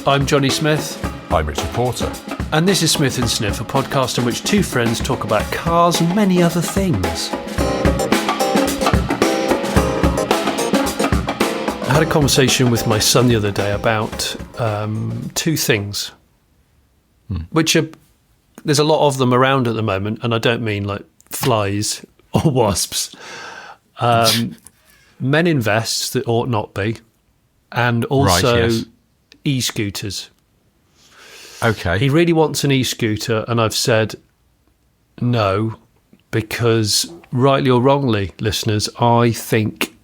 I'm Jonny Smith. I'm Richard Porter. And this is Smith & Sniff, a podcast in which two friends talk about cars and many other things. I had a conversation with my son the other day about two things, which are, there's a lot of them around at the moment, and I don't mean like flies or wasps. Men in vests that ought not be, and also right, yes. E-scooters. Okay. He really wants an e-scooter, and I've said no, because rightly or wrongly, listeners, I think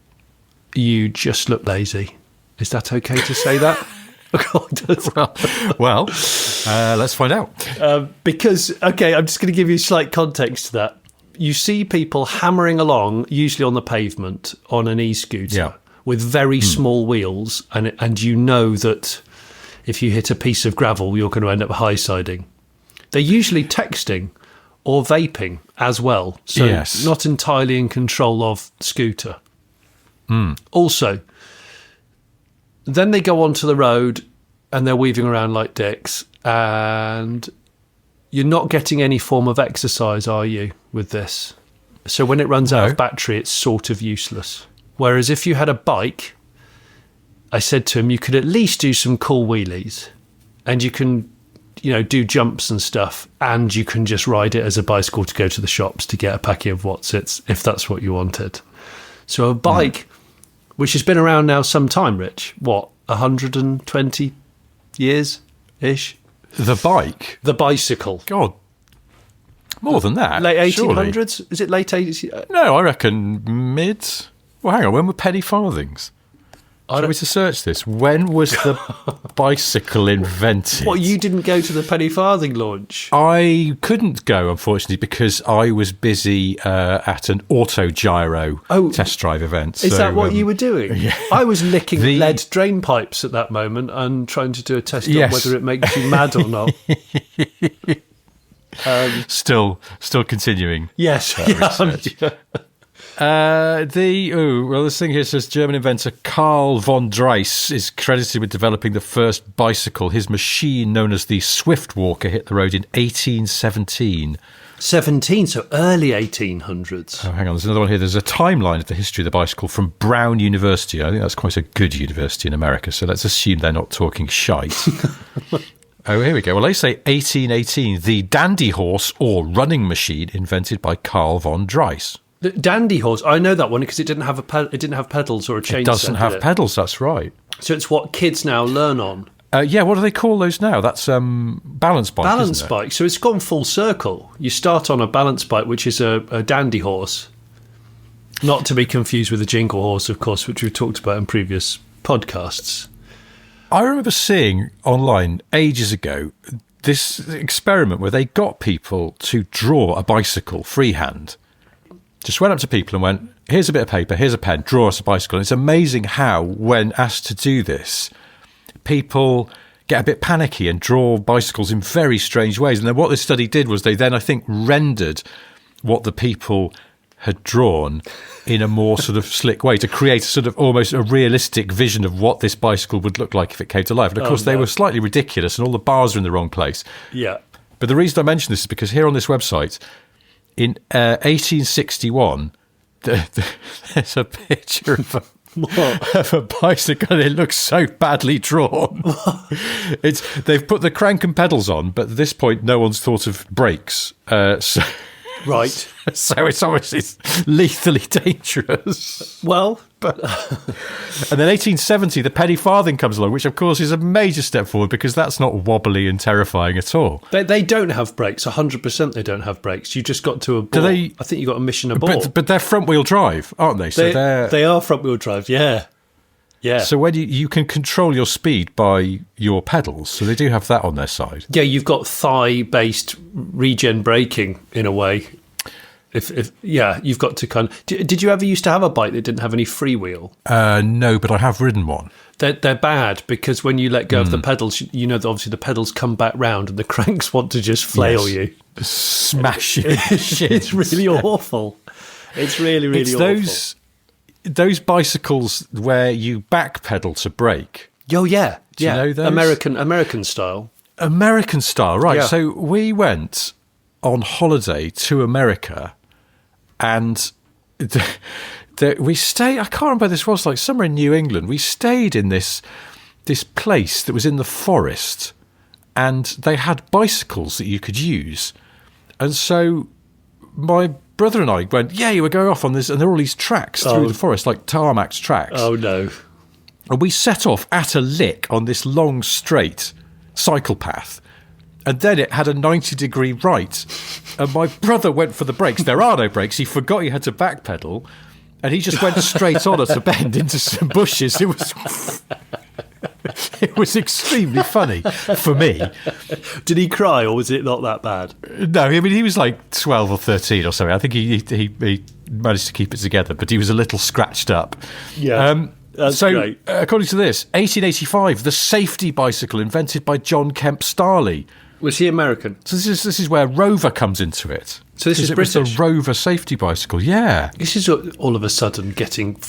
you just look lazy. Is that okay to say that? well, let's find out. Because, okay, I'm just going to give you slight context to that. You see people hammering along, usually on the pavement, on an e-scooter with very small wheels, and you know that if you hit a piece of gravel, you're going to end up high-siding. They're usually texting or vaping as well, so not entirely in control of scooter. Also, then they go onto the road and they're weaving around like dicks, and you're not getting any form of exercise, are you, with this? So when it runs out of battery, it's sort of useless. Whereas if you had a bike, I said to him, you could at least do some cool wheelies, and you can, do jumps and stuff, and you can just ride it as a bicycle to go to the shops to get a packet of Wotsits, if that's what you wanted. So a bike, which has been around now some time, Rich, 120 years-ish? The bike? The bicycle. God, more than that. Late 1800s? Surely. Is it late 80s? No, I reckon mid. Well, hang on, when were penny farthings? Shall we to search this? When was the bicycle invented? What, you didn't go to the penny farthing launch? I couldn't go, unfortunately, because I was busy at an auto gyro test drive event. Is that what you were doing? Yeah. I was licking lead drain pipes at that moment and trying to do a test on whether it makes you mad or not. Still continuing. Yes. This thing here says German inventor Karl von Drais is credited with developing the first bicycle. His machine, known as the Swift Walker, hit the road in 1817. 17, so early 1800s. Oh, hang on, there's another one here. There's a timeline of the history of the bicycle from Brown University. I think that's quite a good university in America, so let's assume they're not talking shite. Oh, here we go. Well, they say 1818, the dandy horse or running machine invented by Karl von Drais. The dandy horse, I know that one because it didn't have pedals or a chainsaw. It doesn't have pedals, that's right. So it's what kids now learn on. What do they call those now? That's balance bike. Balance bike. So it's gone full circle. You start on a balance bike, which is a dandy horse, not to be confused with a jingle horse, of course, which we've talked about in previous podcasts. I remember seeing online ages ago this experiment where they got people to draw a bicycle freehand. Just went up to people and went, here's a bit of paper, here's a pen, draw us a bicycle. And it's amazing how, when asked to do this, people get a bit panicky and draw bicycles in very strange ways. And then what this study did was they then, I think, rendered what the people had drawn in a more sort of slick way to create sort of almost a realistic vision of what this bicycle would look like if it came to life. And of course, they were slightly ridiculous and all the bars are in the wrong place. Yeah. But the reason I mention this is because here on this website, in 1861, there's a picture of a bicycle and it looks so badly drawn. They've put the crank and pedals on, but at this point no one's thought of brakes. Right. So it's obviously lethally dangerous. Well, and then 1870, the penny farthing comes along, which of course is a major step forward because that's not wobbly and terrifying at all. They don't have brakes. 100% they don't have brakes. You just got to abort. Do they? I think you got a mission abort. But they're front wheel drive, aren't they? So they are front wheel drive. Yeah. Yeah. So when you can control your speed by your pedals, so they do have that on their side. Yeah, you've got thigh-based regen braking in a way. If you've got to kind of. Did you ever used to have a bike that didn't have any freewheel? No, but I have ridden one. They're bad because when you let go of the pedals, you know that obviously the pedals come back round and the cranks want to just flail you, smash you. It's really awful. It's really awful. Those bicycles where you backpedal to brake. Oh, yeah. Do you know those? American style. American style, right. Yeah. So we went on holiday to America and we stayed, I can't remember where this was, like somewhere in New England. We stayed in this place that was in the forest and they had bicycles that you could use. And so my brother and I went, we're going off on this, and there are all these tracks through the forest, like tarmac tracks. Oh, no. And we set off at a lick on this long, straight cycle path. And then it had a 90-degree right. And my brother went for the brakes. There are no brakes. He forgot he had to backpedal. And he just went straight on at a bend into some bushes. It was extremely funny for me. Did he cry, or was it not that bad? No, I mean, he was like 12 or 13 or something. I think he managed to keep it together, but he was a little scratched up. Yeah, that's great. According to this, 1885, the safety bicycle invented by John Kemp Starley. Was he American? So this is where Rover comes into it. So this is British? It's a Rover safety bicycle, yeah. This is all of a sudden getting,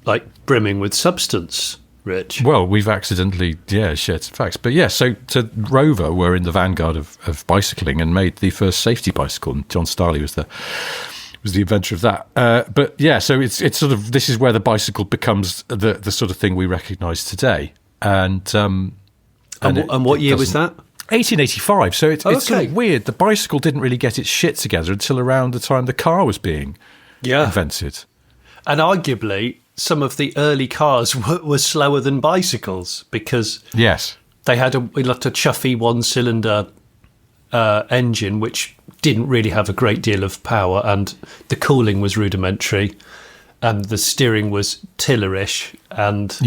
like, brimming with substance. Rich. Well, we've accidentally, shared some facts. But so Rover were in the vanguard of bicycling and made the first safety bicycle, and John Starley was the inventor of that. So it's sort of, this is where the bicycle becomes the sort of thing we recognise today. And what year was that? 1885. So it's sort of weird. The bicycle didn't really get its shit together until around the time the car was being invented. And arguably, some of the early cars were slower than bicycles because they had a chuffy one-cylinder engine which didn't really have a great deal of power, and the cooling was rudimentary, and the steering was tillerish, and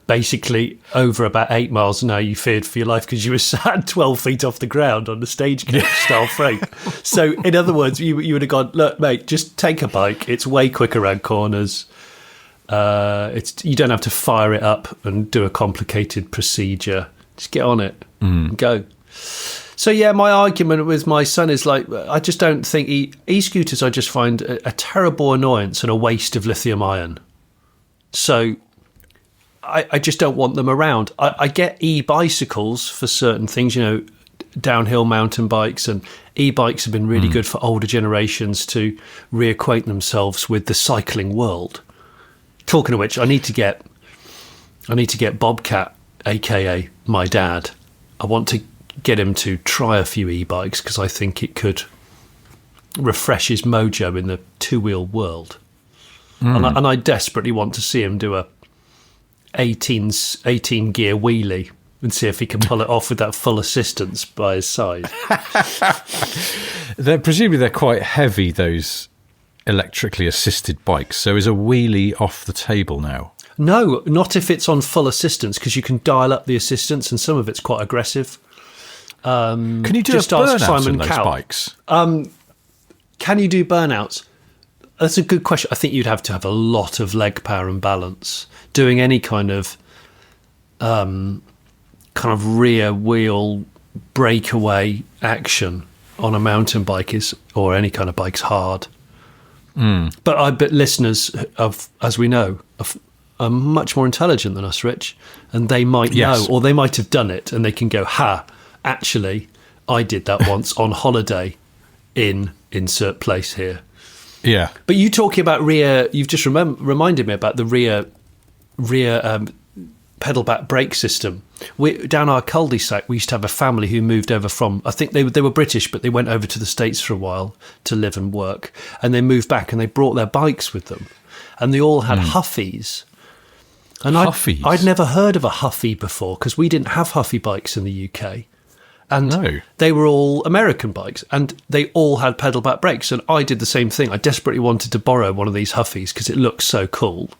basically over about 8 miles an hour you feared for your life because you were sat 12 feet off the ground on the stagecoach style frame. So in other words, you would have gone, look mate, just take a bike, it's way quicker around corners. You don't have to fire it up and do a complicated procedure. Just get on it and go. So my argument with my son is like, I just don't think e-scooters I just find a terrible annoyance and a waste of lithium ion. So I just don't want them around. I get e-bicycles for certain things, downhill mountain bikes, and e-bikes have been really good for older generations to reacquaint themselves with the cycling world. Talking of which, I need to get Bobcat, aka my dad. I want to get him to try a few e-bikes because I think it could refresh his mojo in the two-wheel world. And I desperately want to see him do a 18 gear wheelie and see if he can pull it off with that full assistance by his side. Presumably they're quite heavy, those electrically assisted bikes. So is a wheelie off the table now? No, not if it's on full assistance, because you can dial up the assistance and some of it's quite aggressive. Can you do just a burnout on those bikes? Can you do burnouts? That's a good question. I think you'd have to have a lot of leg power and balance. Doing any kind of rear wheel breakaway action on a mountain bike or any kind of bike's hard. But listeners, as we know, are much more intelligent than us, Rich, and they might know, or they might have done it, and they can go, actually, I did that once on holiday in insert place here. Yeah. But you talking about rear, you've just reminded me about the rear pedal back brake system. Down our cul-de-sac, we used to have a family who moved over from, I think they were British, but they went over to the States for a while to live and work, and they moved back and they brought their bikes with them, and they all had Huffies. And I'd never heard of a Huffy before because we didn't have Huffy bikes in the UK. And they were all American bikes, and they all had pedal back brakes. And I did the same thing. I desperately wanted to borrow one of these Huffies because it looked so cool.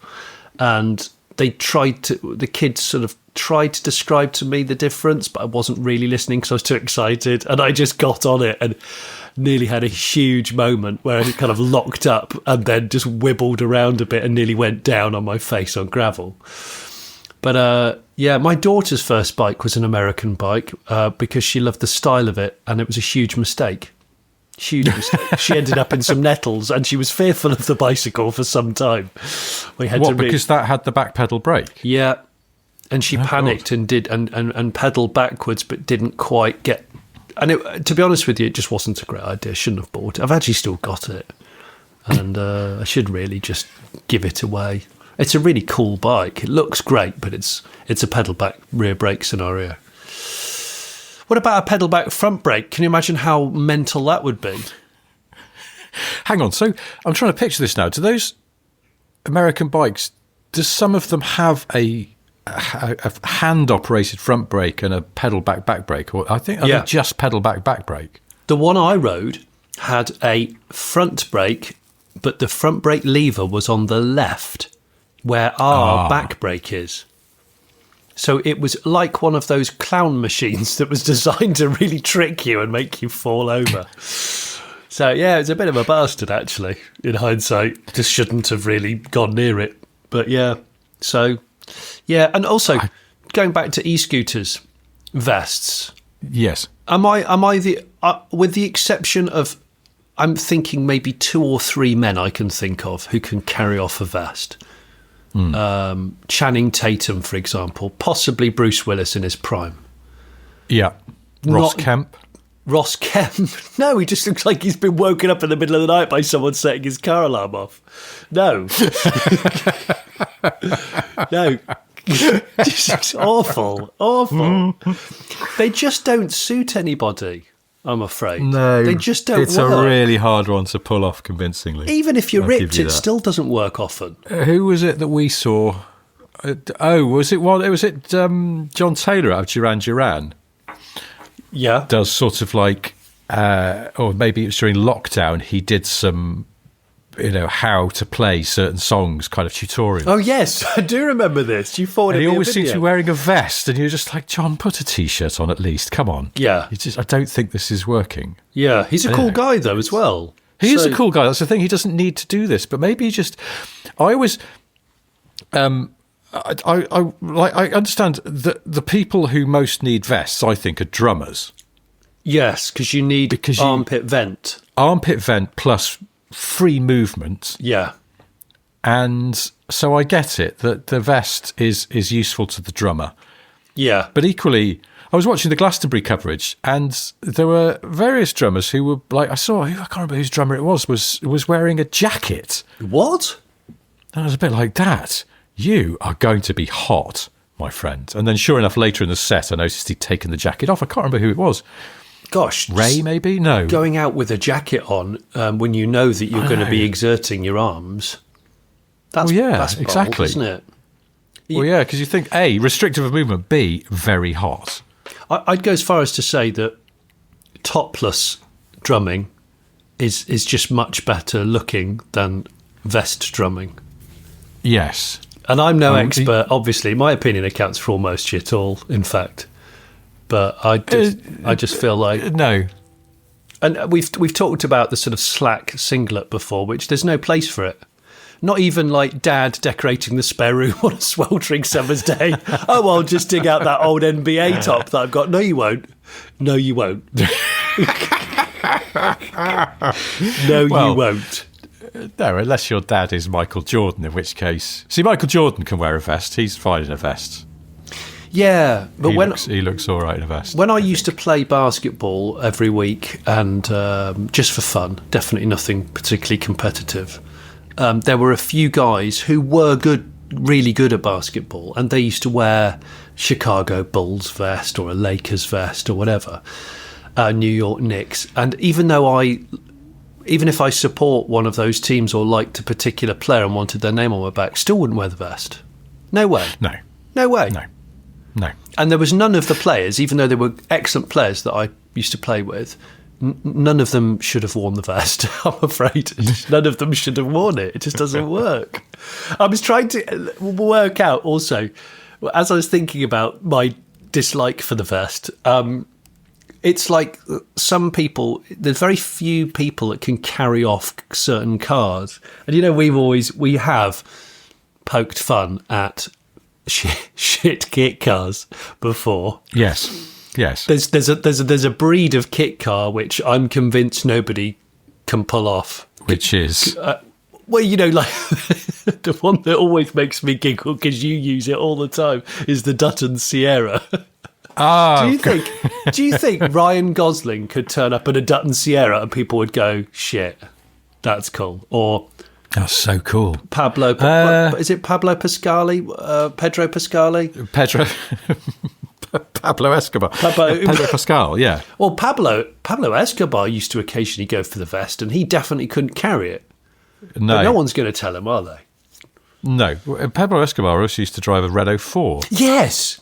And the kids sort of tried to describe to me the difference, but I wasn't really listening because I was too excited. And I just got on it and nearly had a huge moment where it kind of locked up and then just wibbled around a bit and nearly went down on my face on gravel. But my daughter's first bike was an American bike because she loved the style of it, and it was a huge mistake. Huge mistake. She ended up in some nettles, and she was fearful of the bicycle for some time. Because that had the back pedal brake? Yeah. and she panicked and did and pedalled backwards, but didn't quite get. And to be honest with you, it just wasn't a great idea. Shouldn't have bought it. I've actually still got it, and I should really just give it away. It's a really cool bike. It looks great, but it's a pedal back rear brake scenario. What about a pedal back front brake? Can you imagine how mental that would be? Hang on. So I'm trying to picture this now. Do those American bikes, does some of them have a hand-operated front brake and a pedal back brake? Or are they just pedal back brake? The one I rode had a front brake, but the front brake lever was on the left, where our back brake is. So it was like one of those clown machines that was designed to really trick you and make you fall over. So, yeah, it's a bit of a bastard, actually, in hindsight. Just shouldn't have really gone near it. But, yeah, so, yeah. And also, going back to e-scooters, vests. Yes. Am I the, with the exception of, I'm thinking maybe 2 or 3 men I can think of who can carry off a vest. Channing Tatum, for example, possibly Bruce Willis in his prime. Yeah. Ross Kemp. Ross Kemp. No, he just looks like he's been woken up in the middle of the night by someone setting his car alarm off. No. No. Just awful. They just don't suit anybody, I'm afraid. No. They just don't It's work. a really hard one to pull off convincingly. Even if you're ripped, it still doesn't work often. Who was it that we saw? Was it John Taylor out of Duran Duran? Yeah. Does sort of like, or maybe it was during lockdown, he did some, how to play certain songs kind of tutorial. Oh, yes, I do remember this. You forwarded me a he always video. seems to be wearing a vest, and you're just like, John, put a T-shirt on at least. Come on. Yeah. I don't think this is working. Yeah, he's a cool guy, though, as well. He is a cool guy. That's the thing. He doesn't need to do this, but maybe he just... I always... I understand that the people who most need vests, I think, are drummers. Yes, because you need armpit vent. Armpit vent plus free movement. Yeah. And so I get it that the vest is useful to the drummer. Yeah. But equally, I was watching the Glastonbury coverage, and there were various drummers who were like, I can't remember whose drummer it was wearing a jacket. What? And I was a bit like, that. You are going to be hot, my friend. And then sure enough, later in the set, I noticed he'd taken the jacket off. I can't remember who it was. Gosh. Ray, maybe? No. Going out with a jacket on when you know that you're going to be exerting your arms. That's bold, exactly. Isn't it? Well, yeah, because you think, A, restrictive of movement, B, very hot. I'd go as far as to say that topless drumming is just much better looking than vest drumming. Yes. And I'm no expert, obviously. My opinion accounts for almost shit all, in fact. But I just feel like... No. And we've talked about the sort of slack singlet before, which there's no place for it. Not even like Dad decorating the spare room on a sweltering summer's day. Oh, I'll just dig out that old NBA top that I've got. No, you won't. No, you won't. You won't. No, unless your dad is Michael Jordan, in which case... See, Michael Jordan can wear a vest. He's fine in a vest. Yeah, but he looks all right in a vest. When I used to play basketball every week, and just for fun, definitely nothing particularly competitive, there were a few guys who were really good at basketball, and they used to wear Chicago Bulls vest or a Lakers vest or whatever, New York Knicks. And even if I support one of those teams or liked a particular player and wanted their name on my back, still wouldn't wear the vest. No way. No way. No. And there was none of the players, even though they were excellent players that I used to play with, none of them should have worn the vest, I'm afraid. None of them should have worn it. It just doesn't work. I was trying to work out also, as I was thinking about my dislike for the vest, it's like some people, there's very few people that can carry off certain cars. And, we have poked fun at shit kit cars before. Yes. There's a breed of kit car which I'm convinced nobody can pull off. Which is Well, like the one that always makes me giggle because you use it all the time is the Dutton Sierra. Oh, Do you think Ryan Gosling could turn up in a Dutton Sierra and people would go, shit, that's cool? Or that's so cool. Pablo, is it Pablo Pascali? Pedro Pascali? Pablo Escobar. Pedro Pascal, yeah. Well, Pablo Escobar used to occasionally go for the vest, and he definitely couldn't carry it. No. But no one's going to tell him, are they? No. Pablo Escobar also used to drive a Renault 4. Yes.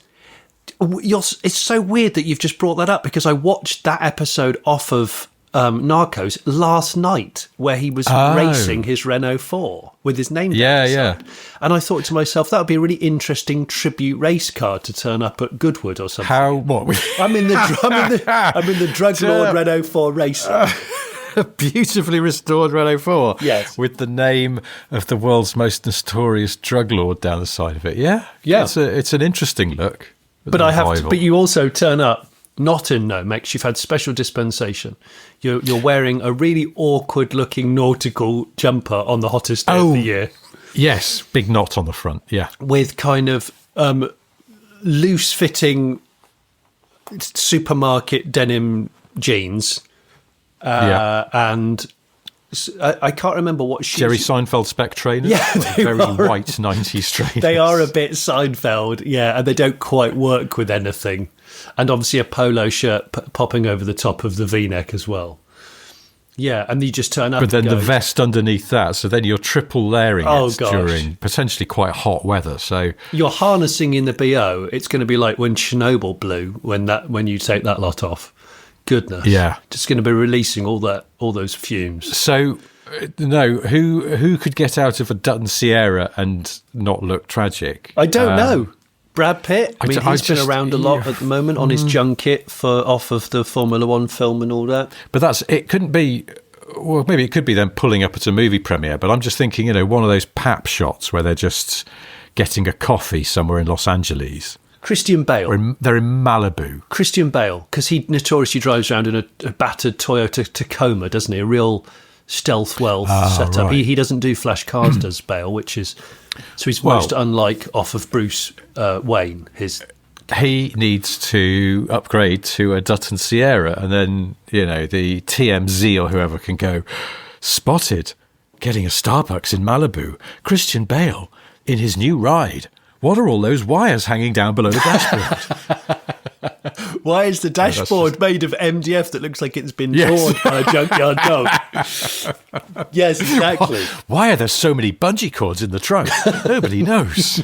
It's so weird that you've just brought that up, because I watched that episode off of Narcos last night, where he was racing his Renault 4 with his name down the side. And I thought to myself, that would be a really interesting tribute race car to turn up at Goodwood or something. What? I'm in the drug lord Renault 4 racer. A beautifully restored Renault 4. Yes. With the name of the world's most notorious drug lord down the side of it. Yeah. It's an interesting look. But you also turn up not in Nomex. You've had special dispensation. You're wearing a really awkward looking nautical jumper on the hottest day of the year. Yes, big knot on the front. Yeah, with kind of loose fitting supermarket denim jeans. And I can't remember what shoes. Jerry Seinfeld spec trainers. Yeah, they very are. White 90s trainers. They are a bit Seinfeld, and they don't quite work with anything. And obviously a polo shirt popping over the top of the V-neck as well. Yeah, and you just turn up. But then the vest underneath that, so then you're triple layering it gosh. during potentially quite hot weather. So you're harnessing in the BO. It's going to be like when Chernobyl blew, when you take that lot off. Goodness. Yeah. Just going to be releasing all those fumes. So, no, who could get out of a Dutton Sierra and not look tragic? I don't know. Brad Pitt? He's been around a lot at the moment on his junket off of the Formula One film and all that. But it couldn't be, well, maybe it could be them pulling up at a movie premiere, but I'm just thinking, one of those pap shots where they're just getting a coffee somewhere in Los Angeles. Christian Bale. They're in Malibu. Christian Bale, because he notoriously drives around in a battered Toyota Tacoma, doesn't he? A real stealth setup. Right. He doesn't do flash cars, does Bale, which is... So he's most unlike off of Bruce Wayne. He needs to upgrade to a Dutton Sierra, and then, the TMZ or whoever can go, spotted getting a Starbucks in Malibu. Christian Bale in his new ride. What are all those wires hanging down below the dashboard? Why is the dashboard made of MDF that looks like it's been torn by a junkyard dog? Yes, exactly. Why are there so many bungee cords in the trunk? Nobody knows.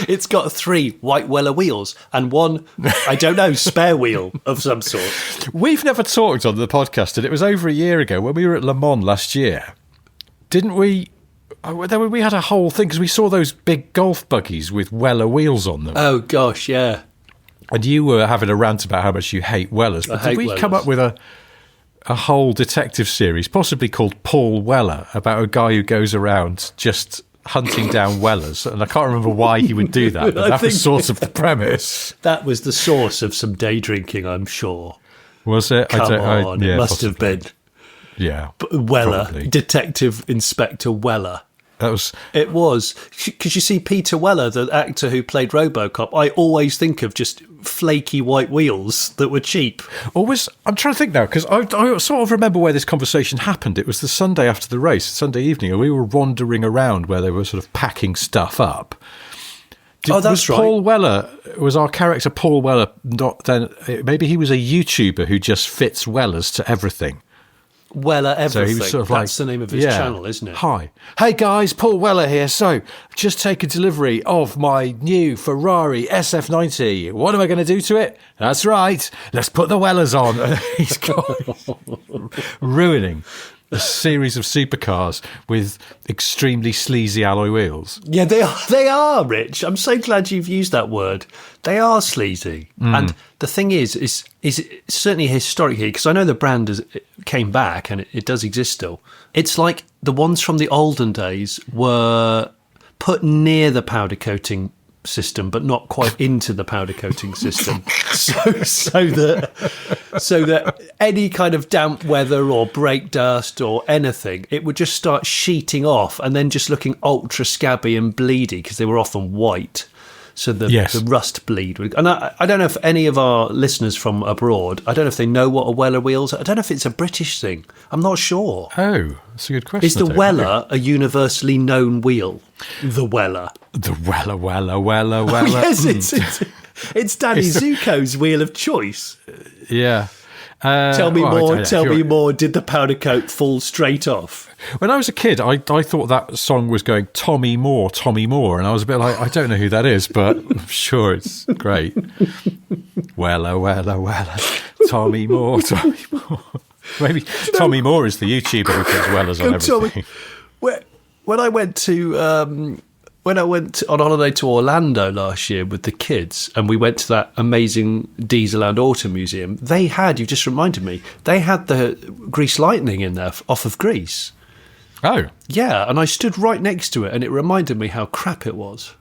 It's got 3 white Weller wheels and 1, I don't know, spare wheel of some sort. We've never talked on the podcast, and it was over a year ago when we were at Le Mans last year. Didn't we? We had a whole thing because we saw those big golf buggies with Weller wheels on them. Oh, gosh, yeah. And you were having a rant about how much you hate Wellers. But did we come up with a whole detective series, possibly called Paul Weller, about a guy who goes around just hunting down Wellers? And I can't remember why he would do that, but that was sort of the premise. That was the source of some day drinking, I'm sure. Was it? Come on, it must have been. Yeah. Weller, probably. Detective Inspector Weller. It was because you see Peter Weller, the actor who played RoboCop. I always think of just flaky white wheels that were cheap. I'm trying to think now because I sort of remember where this conversation happened. It was the Sunday after the race, Sunday evening, and we were wandering around where they were sort of packing stuff up. That's right. Paul Weller, was our character Paul Weller? Not then. Maybe he was a YouTuber who just fits Wellers to everything. Weller Everything. So he was sort of That's the name of his channel, isn't it? Hi. Hey guys, Paul Weller here. So, just take a delivery of my new Ferrari SF90. What am I going to do to it? That's right. Let's put the Wellers on. And he's ruining a series of supercars with extremely sleazy alloy wheels. Yeah, they are, Rich. I'm so glad you've used that word. They are sleazy. And the thing is certainly historic here, because I know the brand came back and it does exist still. It's like the ones from the olden days were put near the powder coating system, but not quite into the powder coating system, so that any kind of damp weather or brake dust or anything, it would just start sheeting off and then just looking ultra scabby and bleedy because they were often white. So the rust bleed would, and I don't know if any of our listeners from abroad, I don't know if they know what a Weller wheels are. I don't know if it's a British thing. I'm not sure. Oh, that's a good question. Is the Weller a universally known wheel? The Weller. The Weller. Oh, yes, it's Danny Zuko's wheel of choice. Yeah. Tell me more. Did the powder coat fall straight off? When I was a kid, I thought that song was going Tommy Moore, and I was a bit like, I don't know who that is, but I'm sure it's great. Weller, Tommy Moore. Maybe Tommy Moore is the YouTuber who puts Wellers on everything. When I went on holiday to Orlando last year with the kids, and we went to that amazing Dieselland Auto Museum, you've just reminded me, they had the Grease Lightning in there off of Grease. Oh. Yeah, and I stood right next to it, and it reminded me how crap it was.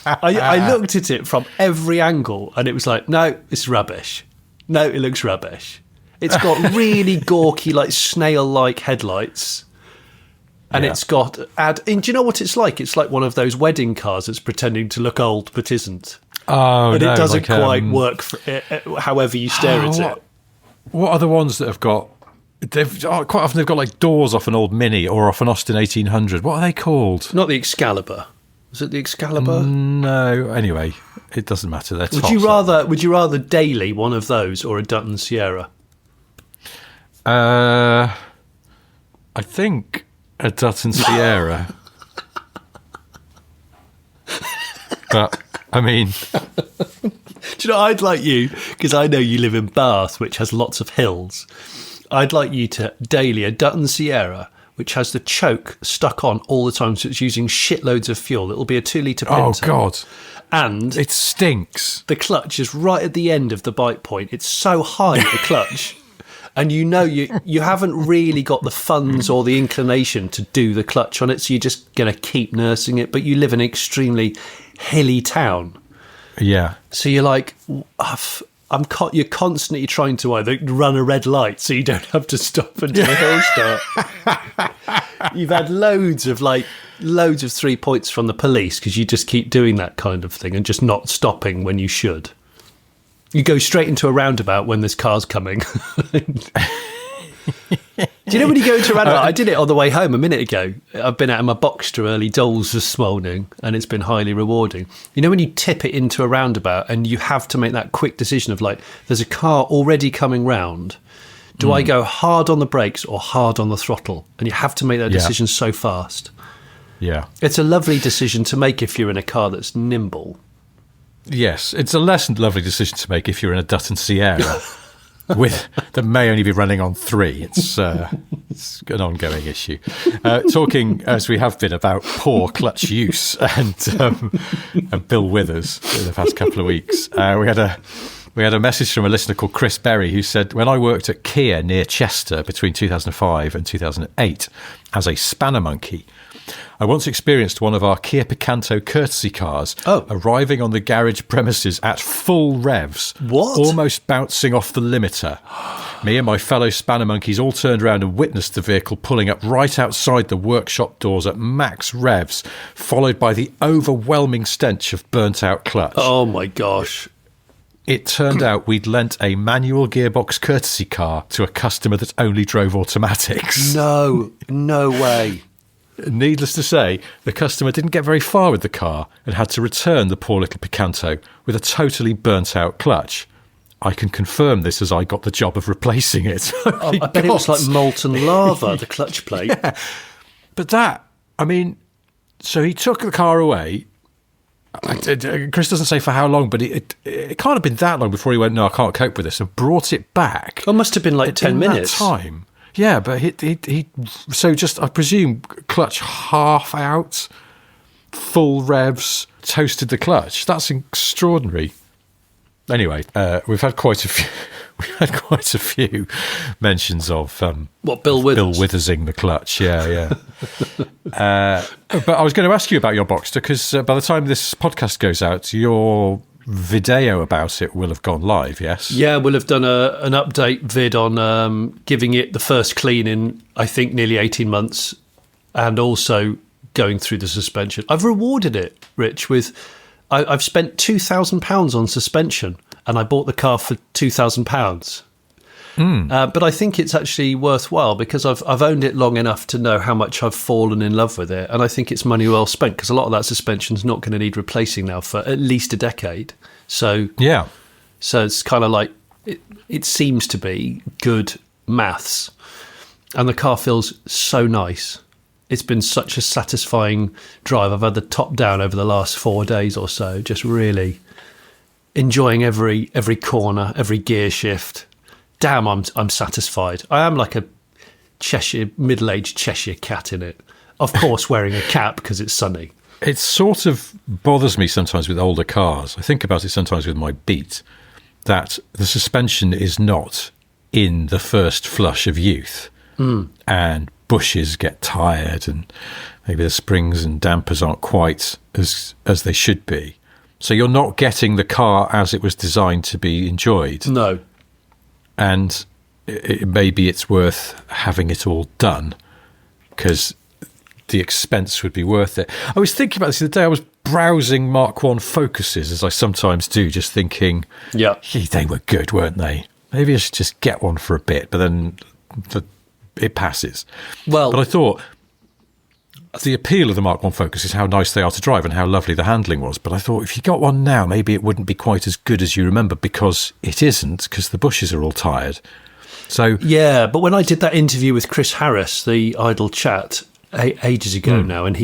I looked at it from every angle, and it was like, no, it's rubbish. No, it looks rubbish. It's got really gawky, like snail-like headlights. And it's got and do you know what it's like? It's like one of those wedding cars that's pretending to look old but isn't. Oh, and it doesn't quite work for it, however you stare at it. What are the ones that have got? Quite often they've got like doors off an old Mini or off an Austin 1800. What are they called? Not the Excalibur. Was it the Excalibur? No. Anyway, it doesn't matter. They're Would you rather daily one of those or a Dutton Sierra? I think a Dutton Sierra. But I mean, do you know, I'd like you, because I know you live in Bath, which has lots of hills. I'd like you to daily a Dutton Sierra, which has the choke stuck on all the time, so it's using shitloads of fuel. It'll be a 2-litre Pinto. Oh, God. And it stinks. The clutch is right at the end of the bite point. It's so high, the clutch. And you haven't really got the funds or the inclination to do the clutch on it, so you're just going to keep nursing it. But you live in an extremely hilly town. Yeah. So you're like, you're constantly trying to either run a red light so you don't have to stop until the hill start. You've had loads of 3 points from the police because you just keep doing that kind of thing and just not stopping when you should. You go straight into a roundabout when there's cars coming. Do you know when you go into a roundabout? I did it on the way home a minute ago. I've been out of my Boxster early doors this morning, and it's been highly rewarding. You know when you tip it into a roundabout and you have to make that quick decision of there's a car already coming round. Do I go hard on the brakes or hard on the throttle? And you have to make that decision so fast. Yeah. It's a lovely decision to make if you're in a car that's nimble. Yes, it's a less lovely decision to make if you're in a Dutton Sierra that may only be running on 3. It's an ongoing issue. Talking, as we have been, about poor clutch use and Bill Withers in the past couple of weeks. We had a message from a listener called Chris Berry who said, when I worked at Kia near Chester between 2005 and 2008 as a spanner monkey, I once experienced one of our Kia Picanto courtesy cars arriving on the garage premises at full revs, almost bouncing off the limiter. Me and my fellow spanner monkeys all turned around and witnessed the vehicle pulling up right outside the workshop doors at max revs, followed by the overwhelming stench of burnt-out clutch. Oh, my gosh. It turned out we'd lent a manual gearbox courtesy car to a customer that only drove automatics. No way. Needless to say, the customer didn't get very far with the car and had to return the poor little Picanto with a totally burnt-out clutch. I can confirm this as I got the job of replacing it. I bet it was like molten lava, the clutch plate. Yeah. But so he took the car away. Chris doesn't say for how long, but it can't have been that long before he went, no, I can't cope with this, and brought it back. It must have been like 10 minutes. That time. Yeah, but he so just, I presume, clutch half out, full revs, toasted the clutch. That's extraordinary. Anyway, we've had quite a few. We've had quite a few mentions of Bill Withers? Bill Withersing the clutch. Yeah. But I was going to ask you about your Boxster because by the time this podcast goes out, your video about it will have gone live. Yes. Yeah, we'll have done an update vid on giving it the first clean in I think nearly 18 months, and also going through the suspension. I've rewarded it, Rich, with I've spent £2,000 on suspension. And I bought the car for £2,000. But I think it's actually worthwhile because I've owned it long enough to know how much I've fallen in love with it. And I think it's money well spent because a lot of that suspension's not going to need replacing now for at least a decade. So it's kind of like it seems to be good maths. And the car feels so nice. It's been such a satisfying drive. I've had the top down over the last 4 days or so, just really enjoying every corner, every gear shift. Damn, I'm satisfied. I am like a middle-aged Cheshire cat in it. Of course, wearing a cap because it's sunny. It sort of bothers me sometimes with older cars. I think about it sometimes with my Beat, that the suspension is not in the first flush of youth. And bushes get tired and maybe the springs and dampers aren't quite as they should be. So you're not getting the car as it was designed to be enjoyed. No. And maybe it's worth having it all done because the expense would be worth it. I was thinking about this the other day. I was browsing Mark I Focuses, as I sometimes do, just thinking, they were good, weren't they? Maybe I should just get one for a bit, but then it passes. Well, but I thought the appeal of the Mark I Focus is how nice they are to drive and how lovely the handling was. But I thought if you got one now, maybe it wouldn't be quite as good as you remember because it isn't, because the bushes are all tired. So yeah, but when I did that interview with Chris Harris, the Idle Chat, ages ago now, and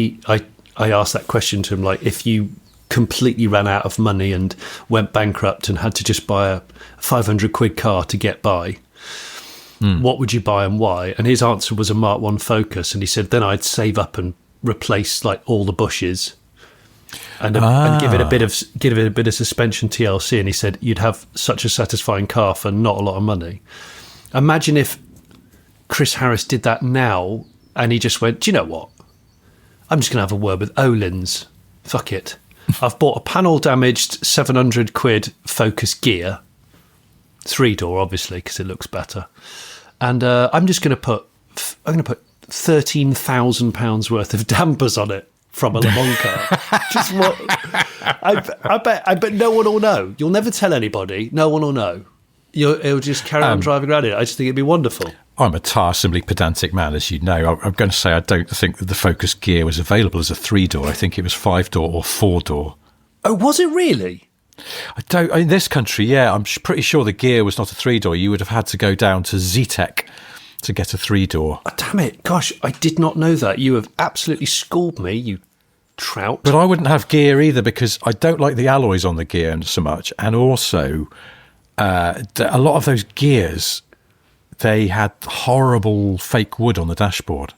I asked that question to him, like, if you completely ran out of money and went bankrupt and had to just buy a 500 quid car to get by, what would you buy and why? And his answer was a Mark I Focus, and he said then I'd save up and replace like all the bushes and give it a bit of suspension TLC. And he said you'd have such a satisfying car for not a lot of money. Imagine if Chris Harris did that now, and he just went, do you know what? I'm just going to have a word with Olin's. Fuck it. I've bought a panel damaged 700 quid Focus gear. 3-door, obviously, because it looks better. And I'm just going to put £13,000 worth of dampers on it from a Le Mans car. Just what? I bet no one will know. You'll never tell anybody. No one will know. It'll just carry on driving around it. I just think it'd be wonderful. I'm a tiresomely pedantic man, as you know. I'm going to say I don't think that the Focus gear was available as a 3-door. I think it was 5-door or 4-door. Oh, was it really? In this country, yeah, I'm pretty sure the gear was not a 3-door. You would have had to go down to Zetec to get a 3-door. Oh, damn it. Gosh, I did not know that. You have absolutely schooled me, you trout. But I wouldn't have gear either because I don't like the alloys on the gear so much. And also, a lot of those gears, they had horrible fake wood on the dashboard.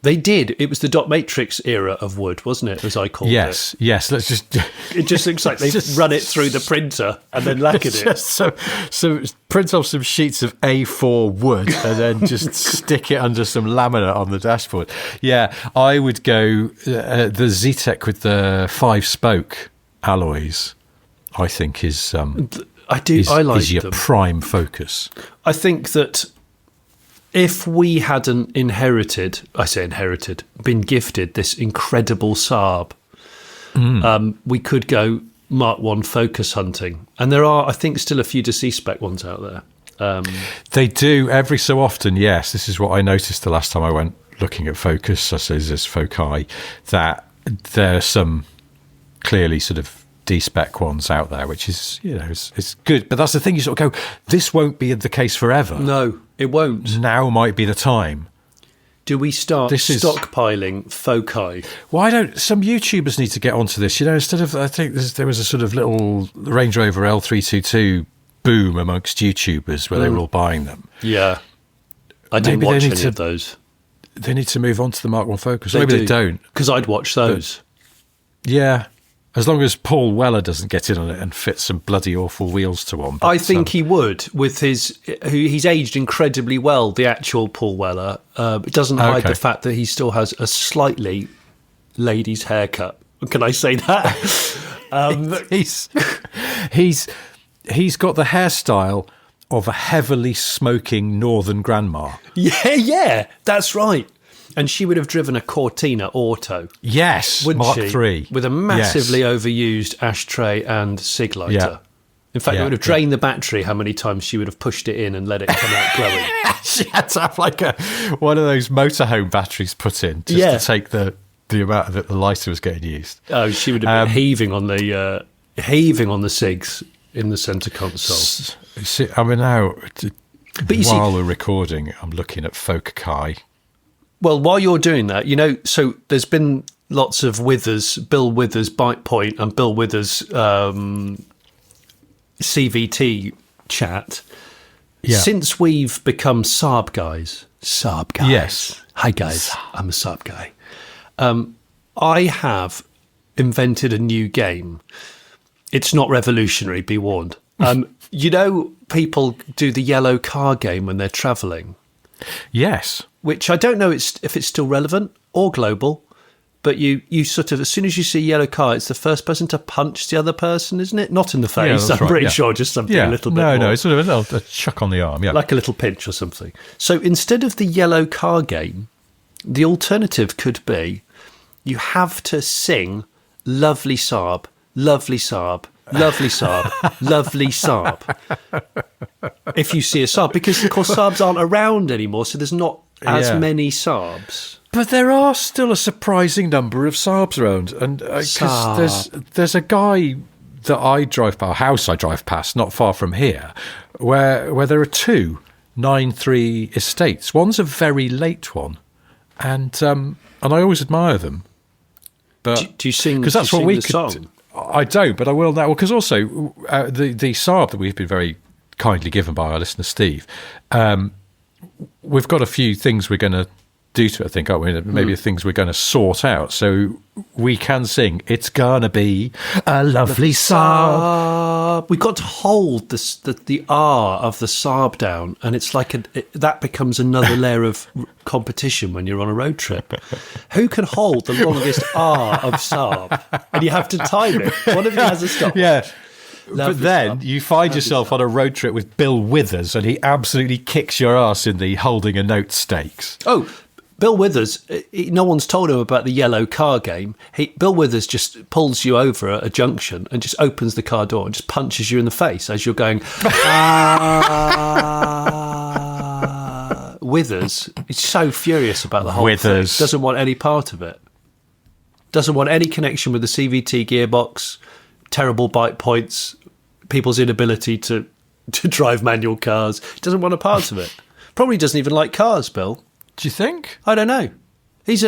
They did. It was the dot matrix era of wood, wasn't it, as I called it? Yes. Let's just. It just looks like they've run it through the printer and then lacquered it. So print off some sheets of A4 wood and then just stick it under some laminate on the dashboard. Yeah, I would go the Zetec with the 5-spoke alloys. I think is your them. Prime Focus. I think that if we hadn't been gifted this incredible Saab, we could go Mark I Focus hunting. And there are, I think, still a few deceased spec ones out there. They do every so often, yes. This is what I noticed the last time I went looking at Focus, I suppose as Foci, that there are some clearly sort of D-spec ones out there, which is, it's good. But that's the thing, you sort of go, this won't be the case forever. No, it won't. Now might be the time. Do we start stockpiling Foci? Why don't some YouTubers need to get onto this? Instead of, I think there was a sort of little Range Rover L322 boom amongst YouTubers where they were all buying them. Yeah. I didn't watch any of those. They need to move on to the Mark I Focus. Maybe they don't. Because I'd watch those. But, yeah. As long as Paul Weller doesn't get in on it and fit some bloody awful wheels to one. But, I think he would, with he's aged incredibly well, the actual Paul Weller. It doesn't hide the fact that he still has a slightly lady's haircut. Can I say that? He's got the hairstyle of a heavily smoking northern grandma. Yeah, that's right. And she would have driven a Cortina Auto. Yes, wouldn't Mark she? III. With a massively overused ashtray and cig lighter. Yeah. In fact, it would have drained the battery how many times she would have pushed it in and let it come out glowing. She had to have like one of those motorhome batteries put in just to take the amount that the lighter was getting used. Oh, she would have been heaving on the cigs in the centre console. See, I mean, now, while we're recording, I'm looking at folky. Well, while you're doing that, so there's been lots of Bill Withers Bite Point and Bill Withers CVT chat. Yeah. Since we've become Saab guys. Yes. Hi, guys. I'm a Saab guy. I have invented a new game. It's not revolutionary, be warned. People do the yellow car game when they're travelling. Yes. Which I don't know if it's still relevant or global, but you sort of, as soon as you see a yellow car, it's the first person to punch the other person, isn't it? Not in the face, I'm pretty sure, just something a little bit more. No, it's sort of a chuck on the arm, like a little pinch or something. So instead of the yellow car game, the alternative could be you have to sing Lovely Saab, Lovely Saab, Lovely Saab, Lovely Saab. If you see a Saab, because of course Saabs aren't around anymore, so there's not as many Saabs. But there are still a surprising number of Saabs around, and there's a guy that I drive past, a house I drive past, not far from here, where there are two 9.3 estates. One's a very late one, and I always admire them. But do you sing? Because that's what we could. Song? I don't, but I will now. Well, because also the Saab that we've been very kindly given by our listener Steve, we've got a few things we're going to do to it, I think, aren't we? Maybe things we're going to sort out so we can sing It's Gonna Be a Lovely Saab. We've got to hold the R of the Saab down, and it's like that becomes another layer of competition when you're on a road trip. Who can hold the longest R of Saab? And you have to time it. One of you has a stop. Yeah. Lovely but then Saab. you find yourself on a road trip with Bill Withers, and he absolutely kicks your ass in the holding a note stakes. Oh, Bill Withers, no one's told him about the yellow car game. Bill Withers just pulls you over at a junction and just opens the car door and just punches you in the face as you're going, Withers is so furious about the whole thing. Doesn't want any part of it. Doesn't want any connection with the CVT gearbox, terrible bite points, people's inability to drive manual cars. Doesn't want a part of it. Probably doesn't even like cars, Bill. Do you think? I don't know. He was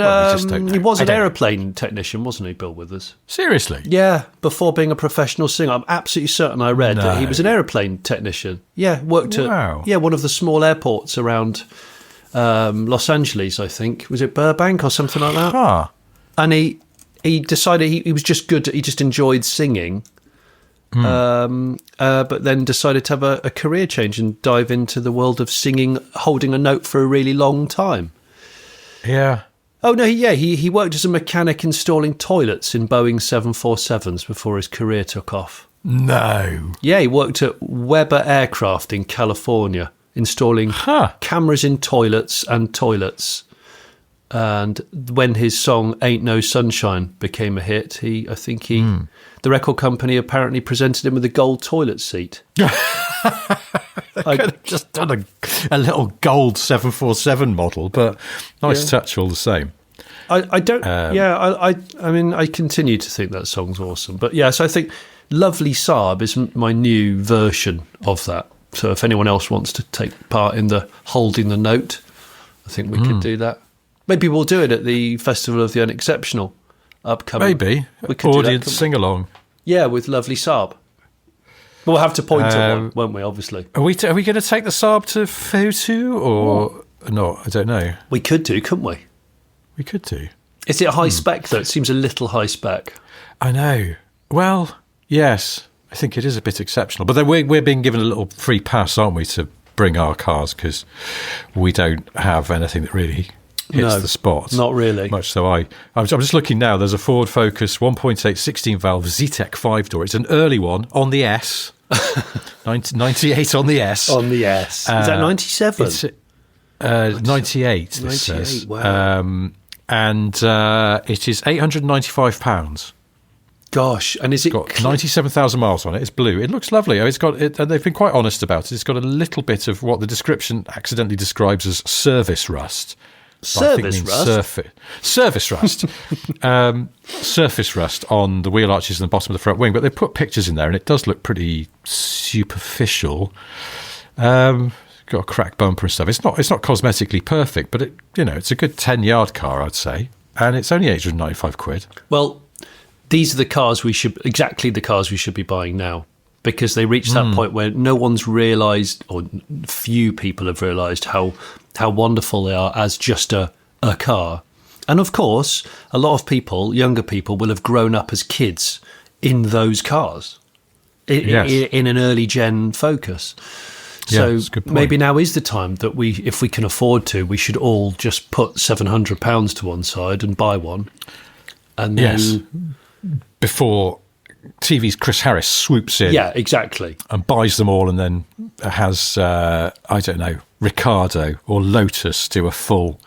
an know. aeroplane technician, wasn't he, Bill Withers? Seriously? Yeah, before being a professional singer. I'm absolutely certain I read that he was an aeroplane technician. Yeah, worked at one of the small airports around Los Angeles, I think. Was it Burbank or something like that? Huh. And he decided he was just good. He just enjoyed singing. But then decided to have a career change and dive into the world of singing, holding a note for a really long time. Yeah. Oh, no, he worked as a mechanic installing toilets in Boeing 747s before his career took off. No. Yeah, he worked at Weber Aircraft in California, installing cameras in toilets. And when his song Ain't No Sunshine became a hit, the record company apparently presented him with a gold toilet seat. I could have just done a little gold 747 model, but nice touch all the same. I mean, I continue to think that song's awesome. But so I think Lovely Saab is my new version of that. So if anyone else wants to take part in the holding the note, I think we could do that. Maybe we'll do it at the Festival of the Unexceptional upcoming. Maybe. We could audience sing-along. Yeah, with Lovely Saab. We'll have to point at one, won't we, obviously? Are we going to take the Saab to photo or not? I don't know. We could do, couldn't we? We could do. Is it high spec, though? It seems a little high spec. I know. Well, yes, I think it is a bit exceptional. But then we're being given a little free pass, aren't we, to bring our cars because we don't have anything that really hits the spot. Not really. Much so I'm just looking now. There's a Ford Focus 1.8 16-valve Zetec 5-door. It's an early one on the S. 98 on the S. On the S. Is that 97? It's 98, this 98, says. wow. And it is £895. Gosh, and is it got 97,000 miles on it? It's blue. It looks lovely. It's got it, and they've been quite honest about it. It's got a little bit of what the description accidentally describes as service rust. Service rust? Service rust. Surface rust on the wheel arches and the bottom of the front wing. But they put pictures in there, and it does look pretty superficial. Got a cracked bumper and stuff. It's not cosmetically perfect, but it's a good 10-yard car, I'd say, and it's only £895. Well, these are the cars we should be buying now, because they reach that point where no one's realised, or few people have realised how wonderful they are as just a car. And of course, a lot of people, younger people, will have grown up as kids in those cars, in an early gen Focus. So maybe now is the time that if we can afford to, we should all just put £700 to one side and buy one. And then before TV's Chris Harris swoops in. Yeah, exactly. And buys them all and then has, Ricardo or Lotus do a full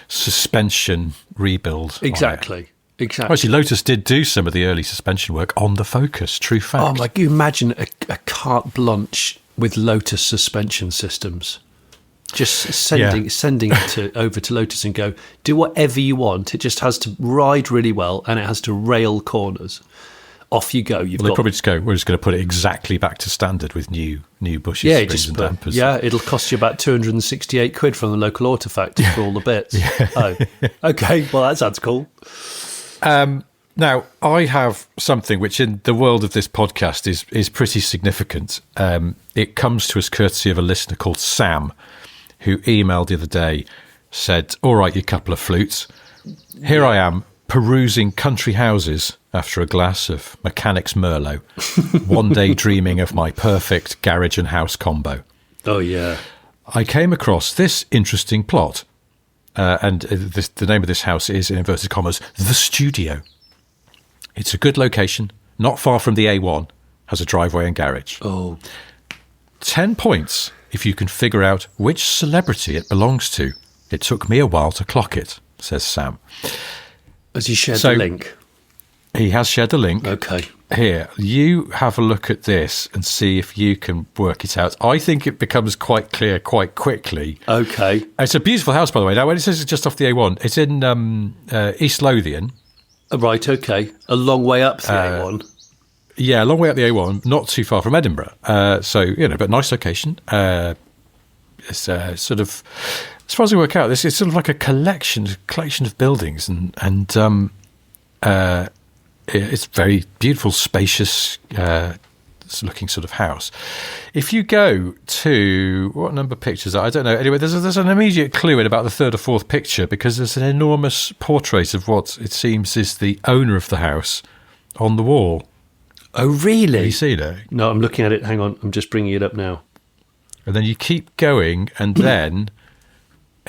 suspension rebuild. Exactly. Actually, Lotus did do some of the early suspension work on the Focus, true fact. Oh, like you imagine a carte blanche with Lotus suspension systems. Just sending it over to Lotus and go, do whatever you want. It just has to ride really well and it has to rail corners. Off you go. They probably just go, we're just going to put it exactly back to standard with new bushes, springs and dampers. Yeah, it'll cost you about £268 from the local auto factory for all the bits. Oh, okay. Well, that sounds cool. Now, I have something which in the world of this podcast is pretty significant. It comes to us courtesy of a listener called Sam, who emailed the other day, said, all right, you couple of flutes. Here I am, perusing country houses after a glass of Mechanic's Merlot, one day dreaming of my perfect garage and house combo. Oh, yeah. I came across this interesting plot, and the name of this house is, in inverted commas, The Studio. It's a good location, not far from the A1, has a driveway and garage. Oh. 10 points if you can figure out which celebrity it belongs to. It took me a while to clock it, says Sam. Has he shared the link? He has shared the link. Okay. Here, you have a look at this and see if you can work it out. I think it becomes quite clear quite quickly. Okay. It's a beautiful house, by the way. Now, when it says it's just off the A1, it's in East Lothian. Right, okay. A long way up the A1. Yeah, a long way up the A1, not too far from Edinburgh. But nice location. It's sort of, as far as I work out, this is sort of like a collection of buildings, and it's very beautiful, spacious looking sort of house. If you go to what number pictures are, I don't know. Anyway, there's an immediate clue in about the third or fourth picture, because there's an enormous portrait of what it seems is the owner of the house on the wall. Oh, really? Have you seen it? No, I'm looking at it. Hang on, I'm just bringing it up now. And then you keep going, and then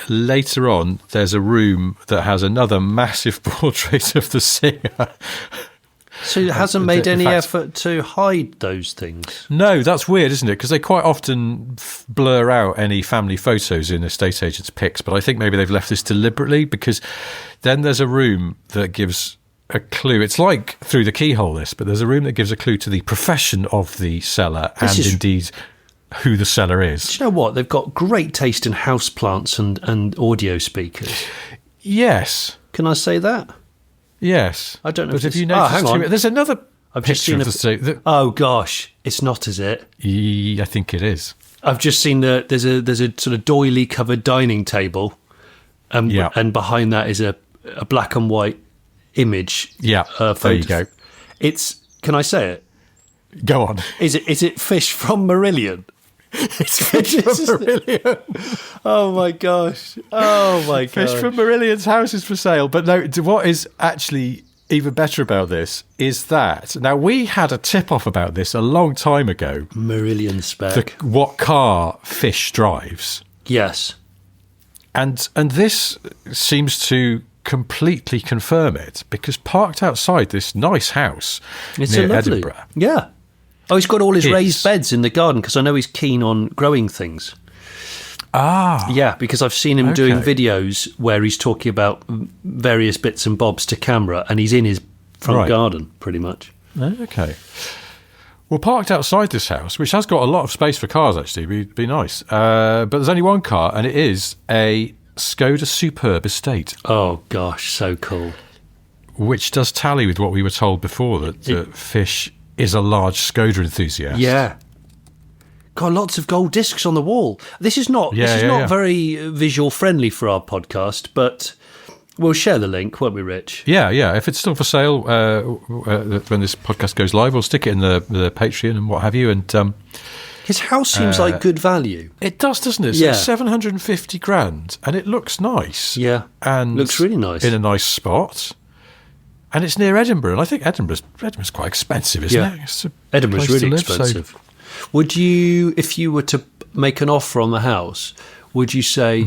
later on, there's a room that has another massive portrait of the singer. So it hasn't made any effort to hide those things? No, that's weird, isn't it? Because they quite often blur out any family photos in estate agents' pics, but I think maybe they've left this deliberately, because then there's a room that gives a clue. It's like Through the Keyhole, this, but there's a room that gives a clue to the profession of the seller indeed who the seller is. Do you know what? They've got great taste in houseplants and audio speakers. Yes. Can I say that? Yes. I don't know. But if you notice, hang on. There's another I've just picture seen of the oh gosh, it's not, is it? I think it is. I've just seen there's a sort of doily covered dining table, and behind that is a black and white image. Yeah, there you go. It's, can I say it? Go on. Is it Fish from Marillion? It's Fish from Marillion. Oh my gosh. Oh my gosh. Fish from Marillion's house is for sale. But no, what is actually even better about this is that now we had a tip-off about this a long time ago. Marillion spec. What car Fish drives. Yes. And this seems to completely confirm it, because parked outside this nice house near Edinburgh. Yeah. Oh, he's got all his raised beds in the garden, because I know he's keen on growing things. Ah. Yeah, because I've seen him doing videos where he's talking about various bits and bobs to camera, and he's in his front garden, pretty much. Okay. Well, parked outside this house, which has got a lot of space for cars, actually, would be nice. But there's only one car, and it is a Skoda Superb Estate. Oh, gosh, so cool. Which does tally with what we were told before, that Fish is a large Skoda enthusiast. Yeah. Got lots of gold discs on the wall. This is not very visual friendly for our podcast, but we'll share the link, won't we, Rich? Yeah. If it's still for sale when this podcast goes live, we'll stick it in the Patreon and what have you. And his house seems like good value. It does, doesn't it? It's 750 grand, and it looks nice. Yeah, and looks really nice in a nice spot. And it's near Edinburgh, and I think Edinburgh's quite expensive, isn't it? Edinburgh's really expensive. So. Would you, if you were to make an offer on the house, would you say,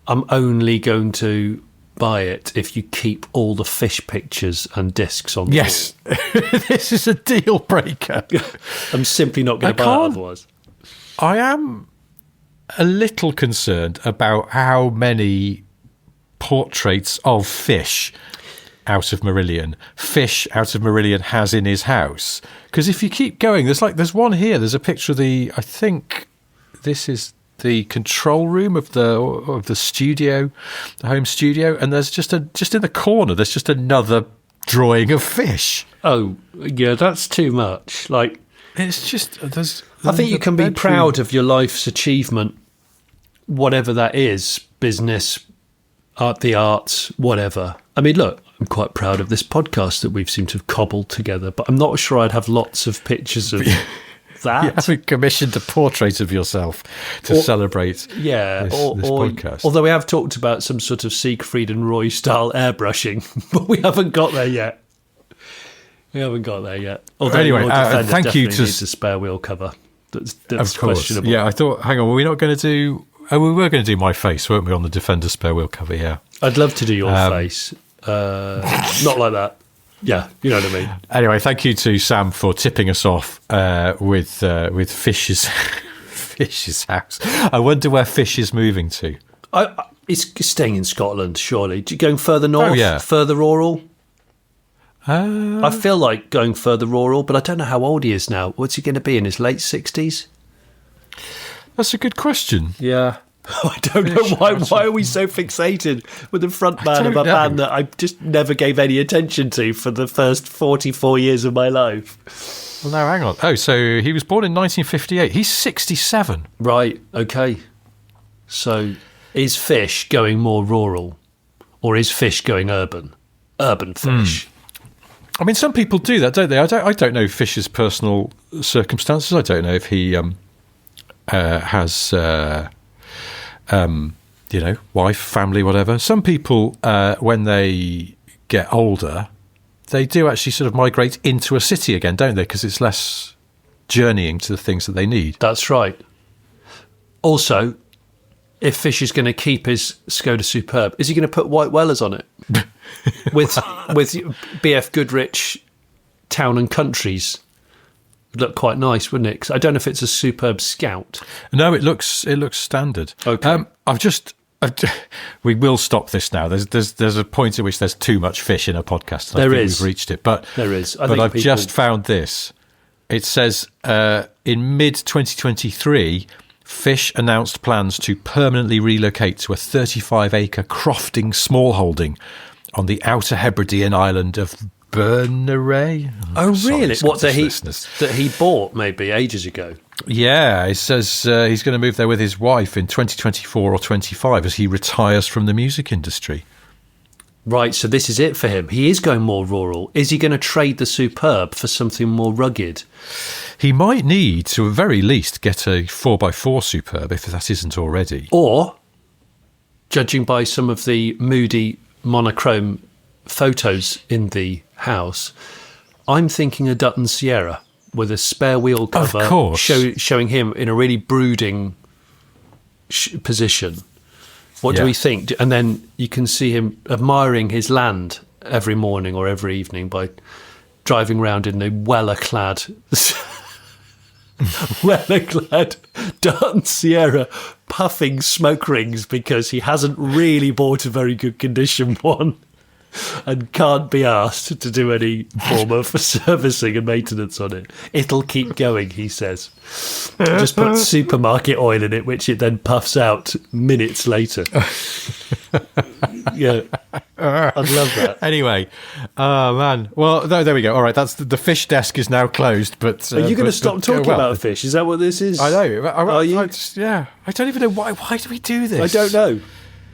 I'm only going to buy it if you keep all the Fish pictures and discs on the wall? This is a deal breaker. I'm simply not going to buy it otherwise. I am a little concerned about how many portraits of Fish out of Marillion has in his house. Because if you keep going, there's one here. There's a picture of I think this is the control room of the studio, the home studio, and there's just in the corner there's just another drawing of Fish. Oh yeah, that's too much. Like, it's just I think you can be proud of your life's achievement, whatever that is, business, the arts, whatever. I mean, look, I'm quite proud of this podcast that we've seemed to have cobbled together, but I'm not sure I'd have lots of pictures of that. You haven't commissioned a portrait of yourself to celebrate this podcast. Although we have talked about some sort of Siegfried and Roy style airbrushing, but we haven't got there yet. Although anyway, thank you to needs a spare wheel cover. That's of course. Questionable. Yeah, I thought, hang on, were we not going to do... Oh, we were going to do my face, weren't we, on the Defender spare wheel cover, yeah. I'd love to do your face. Not like that. Yeah, you know what I mean. Anyway, thank you to Sam for tipping us off with Fish's house. I wonder where Fish is moving to. It's staying in Scotland, surely. Going further north? Oh, yeah. Further rural? I feel like going further rural, but I don't know how old he is now. What's he going to be, in his late 60s? That's a good question. Yeah. I don't know why are we so fixated with the front man of a band that I just never gave any attention to for the first 44 years of my life. Well, now, hang on. Oh, so he was born in 1958. He's 67. Right, okay. So is Fish going more rural, or is Fish going urban? Urban Fish. I mean, some people do that, don't they? I don't know Fish's personal circumstances. I don't know if he has... wife, family, whatever. Some people, when they get older, they do actually sort of migrate into a city again, don't they? Because it's less journeying to the things that they need. That's right. Also, if Fish is going to keep his Skoda Superb, is he going to put white Wellers on it? with BF Goodrich Town and Countries? Look quite nice, wouldn't it? 'Cause I don't know if it's a Superb Scout. No, it looks standard. Okay. We will stop this now. There's a point at which there's too much Fish in a podcast. There is. We've reached it, but there is. I've just found this. It says in mid 2023, Fish announced plans to permanently relocate to a 35-acre crofting smallholding on the Outer Hebridean island of Berneray. Oh, really? What, that he bought maybe ages ago? Yeah, it says he's going to move there with his wife in 2024 or 25 as he retires from the music industry. Right, so this is it for him. He is going more rural. Is he going to trade the Superb for something more rugged? He might need, to at very least, get a 4x4 Superb, if that isn't already. Or, judging by some of the moody monochrome photos in the house, I'm thinking a Dutton Sierra with a spare wheel cover, of course, showing him in a really brooding position. What do we think? And then you can see him admiring his land every morning or every evening by driving around in the weather-clad Dutton Sierra, puffing smoke rings because he hasn't really bought a very good condition one and can't be asked to do any form of servicing and maintenance on it. It'll keep going, he says. Just put supermarket oil in it, which it then puffs out minutes later. Yeah, I'd love that. Anyway, man. Well, there we go. All right, that's the fish desk is now closed. But are you going to stop talking about fish? Is that what this is? I know. Are you? I don't even know why. Why do we do this? I don't know.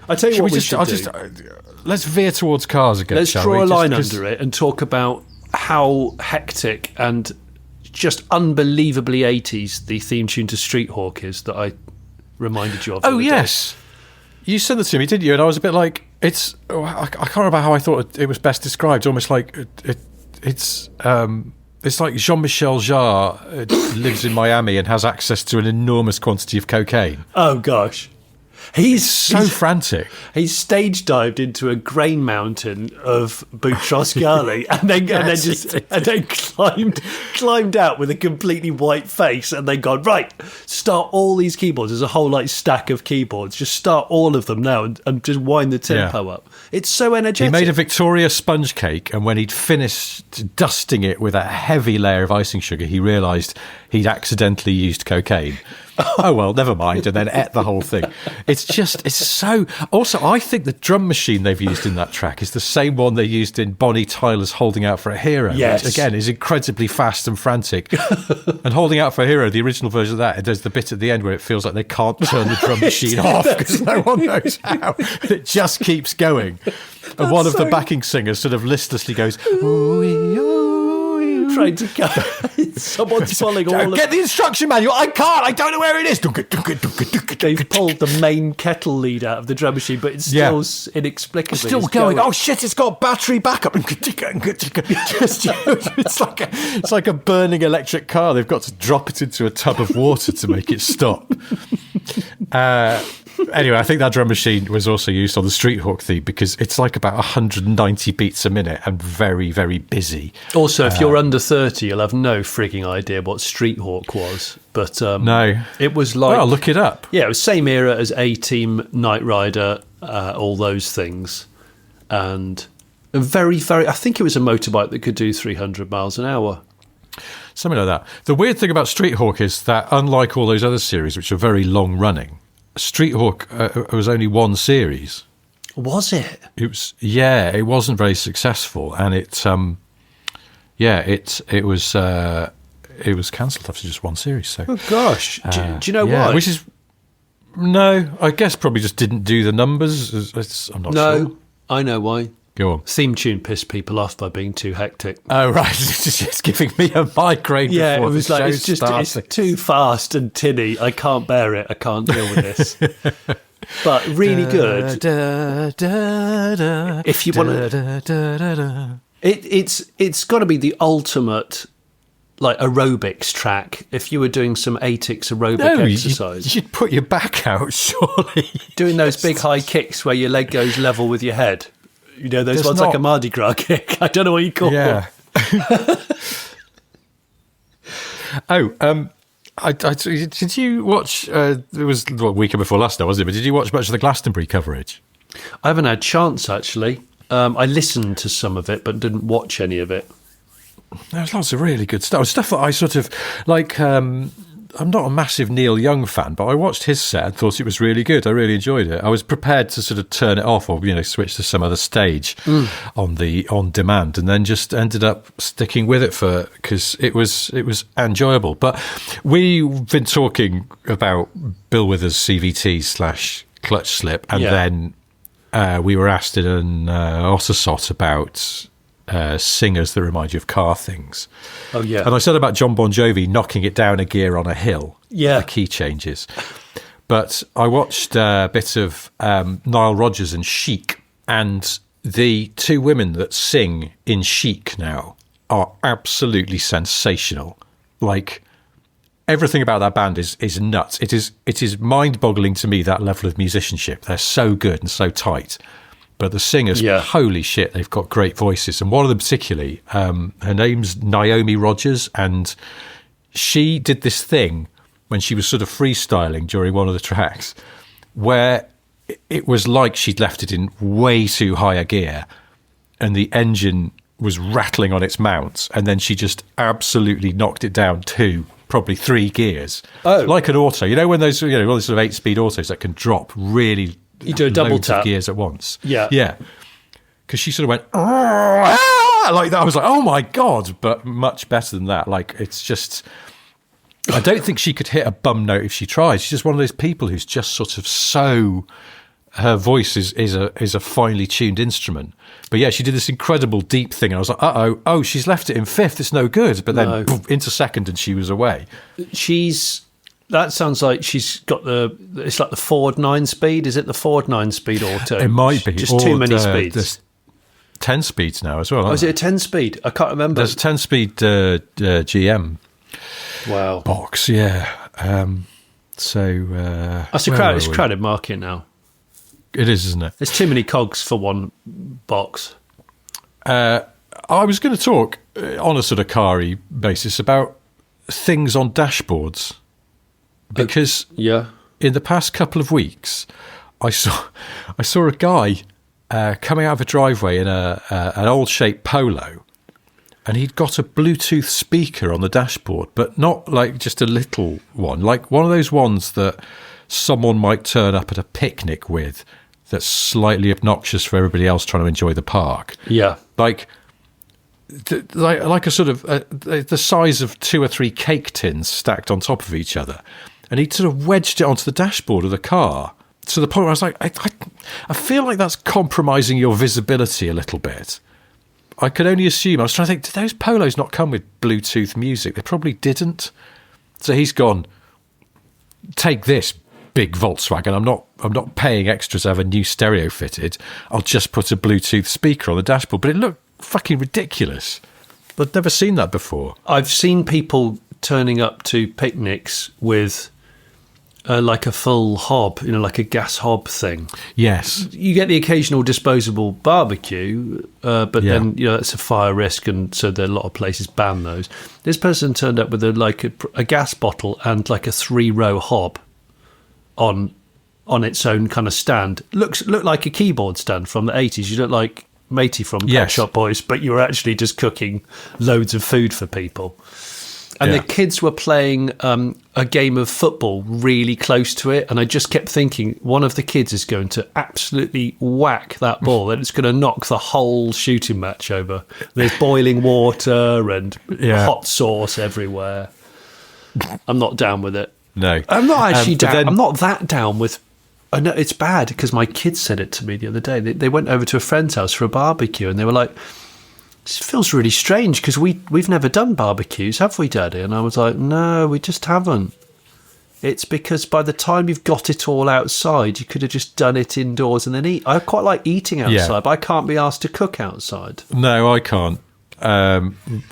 I tell you what we should do. Let's veer towards cars again. Let's draw a line under it and talk about how hectic and just unbelievably 80s the theme tune to Street Hawk is that I reminded you of. Oh, yes. You sent it to me, didn't you? And I was a bit like, I can't remember how I thought it was best described. Almost like it's like Jean-Michel Jarre lives in Miami and has access to an enormous quantity of cocaine. Oh, gosh. He's so frantic. He's stage dived into a grain mountain of Boutroscali and then climbed out with a completely white face and then gone, right, start all these keyboards. There's a whole stack of keyboards. Just start all of them now and just wind the tempo up. It's so energetic. He made a Victoria sponge cake, and when he'd finished dusting it with a heavy layer of icing sugar, he realised he'd accidentally used cocaine. Oh, well, never mind, and then ate the whole thing. It's so... Also, I think the drum machine they've used in that track is the same one they used in Bonnie Tyler's Holding Out for a Hero, yes. Which, again, is incredibly fast and frantic. And Holding Out for a Hero, the original version of that, there's the bit at the end where it feels like they can't turn the drum machine off because no one knows how. It just keeps going. And one of the backing singers sort of listlessly goes... Trying to go. Someone's following all Get the instruction manual. I can't. I don't know where it is. They've pulled the main kettle lead out of the drum machine, but it's still inexplicably still going. Oh shit! It's got battery backup. It's like a burning electric car. They've got to drop it into a tub of water to make it stop. Anyway, I think that drum machine was also used on the Street Hawk theme because it's like about 190 beats a minute and very, very busy. Also, if you're under 30, you'll have no frigging idea what Street Hawk was. But no, it was like... Well, look it up. Yeah, it was same era as A-Team, Knight Rider, all those things. And very, very... I think it was a motorbike that could do 300 miles an hour. Something like that. The weird thing about Street Hawk is that unlike all those other series, which are very long-running, Street Hawk was only one series. Was it? It was. Yeah, it wasn't very successful, and it was cancelled after just one series. So, oh gosh, do you know why? Which is I guess probably just didn't do the numbers. I'm not sure. No, I know why. Go on. Theme tune pissed people off by being too hectic. Oh right, it's just giving me a migraine. Yeah, before it was the like it's too fast and tinny. I can't bear it. I can't deal with this. But really good. If you want to, it's got to be the ultimate aerobics track. If you were doing some ATIX aerobic exercise, you'd put your back out, surely. Doing those big high kicks where your leg goes level with your head. You know, those ones like a Mardi Gras kick. I don't know what you call them. Did you watch, it was the weekend before last now, wasn't it? But did you watch much of the Glastonbury coverage? I haven't had a chance, actually. I listened to some of it, but didn't watch any of it. There's lots of really good stuff. Stuff that I sort of, I'm not a massive Neil Young fan, but I watched his set and thought it was really good. I really enjoyed it. I was prepared to sort of turn it off or, switch to some other stage on demand, and then just ended up sticking with it because it was enjoyable. But we've been talking about Bill Withers' CVT / clutch slip, and then we were asked in an Ottersot about singers that remind you of car things. Oh, yeah. And I said about John Bon Jovi knocking it down a gear on a hill. Yeah. The key changes. But I watched a bit of Nile Rodgers and Chic, and the two women that sing in Chic now are absolutely sensational. Like, everything about that band is nuts. It is mind-boggling to me, that level of musicianship. They're so good and so tight. But the singers, holy shit, they've got great voices. And one of them particularly, her name's Naomi Rogers, and she did this thing when she was sort of freestyling during one of the tracks where it was like she'd left it in way too high a gear and the engine was rattling on its mounts, and then she just absolutely knocked it down 2, probably 3 gears. Oh. Like an auto. You know when those, all those sort of 8-speed autos that can drop really... You do a double tap. Gears at once. Yeah. Yeah. Because she sort of went, like that. I was like, oh my God, but much better than that. Like, it's just... I don't think she could hit a bum note if she tried. She's just one of those people who's just sort of so... Her voice is a finely tuned instrument. But yeah, she did this incredible deep thing. And I was like, oh, she's left it in 5th. It's no good. But then into 2nd and she was away. That sounds like she's got it's like the Ford 9-speed. Is it the Ford 9-speed auto? It might be. Just too many speeds. There's 10 speeds now as well. Oh, is it a 10-speed? I can't remember. There's a 10-speed GM box, yeah. It's a crowded market now. It is, isn't it? There's too many cogs for one box. I was going to talk on a sort of car-y basis about things on dashboards. Because in the past couple of weeks, I saw a guy coming out of a driveway in an old-shaped Polo, and he'd got a Bluetooth speaker on the dashboard, but not like just a little one, like one of those ones that someone might turn up at a picnic with that's slightly obnoxious for everybody else trying to enjoy the park. Yeah. Like a sort of the size of 2 or 3 cake tins stacked on top of each other. And he sort of wedged it onto the dashboard of the car to the point where I was like, I feel like that's compromising your visibility a little bit. I could only assume. I was trying to think, did those Polos not come with Bluetooth music? They probably didn't. So he's gone, take this, big Volkswagen. I'm not paying extra to have a new stereo fitted. I'll just put a Bluetooth speaker on the dashboard. But it looked fucking ridiculous. I'd never seen that before. I've seen people turning up to picnics with like a full hob, like a gas hob thing. Yes. You get the occasional disposable barbecue, but then, it's a fire risk, and so a lot of places ban those. This person turned up with a gas bottle and like a 3-row hob on its own kind of stand. Looked like a keyboard stand from the 80s. You look like Matey from Pet Shop Boys, but you were actually just cooking loads of food for people. And the kids were playing a game of football really close to it. And I just kept thinking, one of the kids is going to absolutely whack that ball and it's going to knock the whole shooting match over. There's boiling water and hot sauce everywhere. I'm not down with it. No. I'm not actually down. I'm not that down with... I know it's bad because my kids said it to me the other day. They went over to a friend's house for a barbecue and they were like... It feels really strange because we've never done barbecues, have we, Daddy? And I was like, no, we just haven't. It's because by the time you've got it all outside, you could have just done it indoors and then eat. I quite like eating outside, but I can't be asked to cook outside. No, I can't.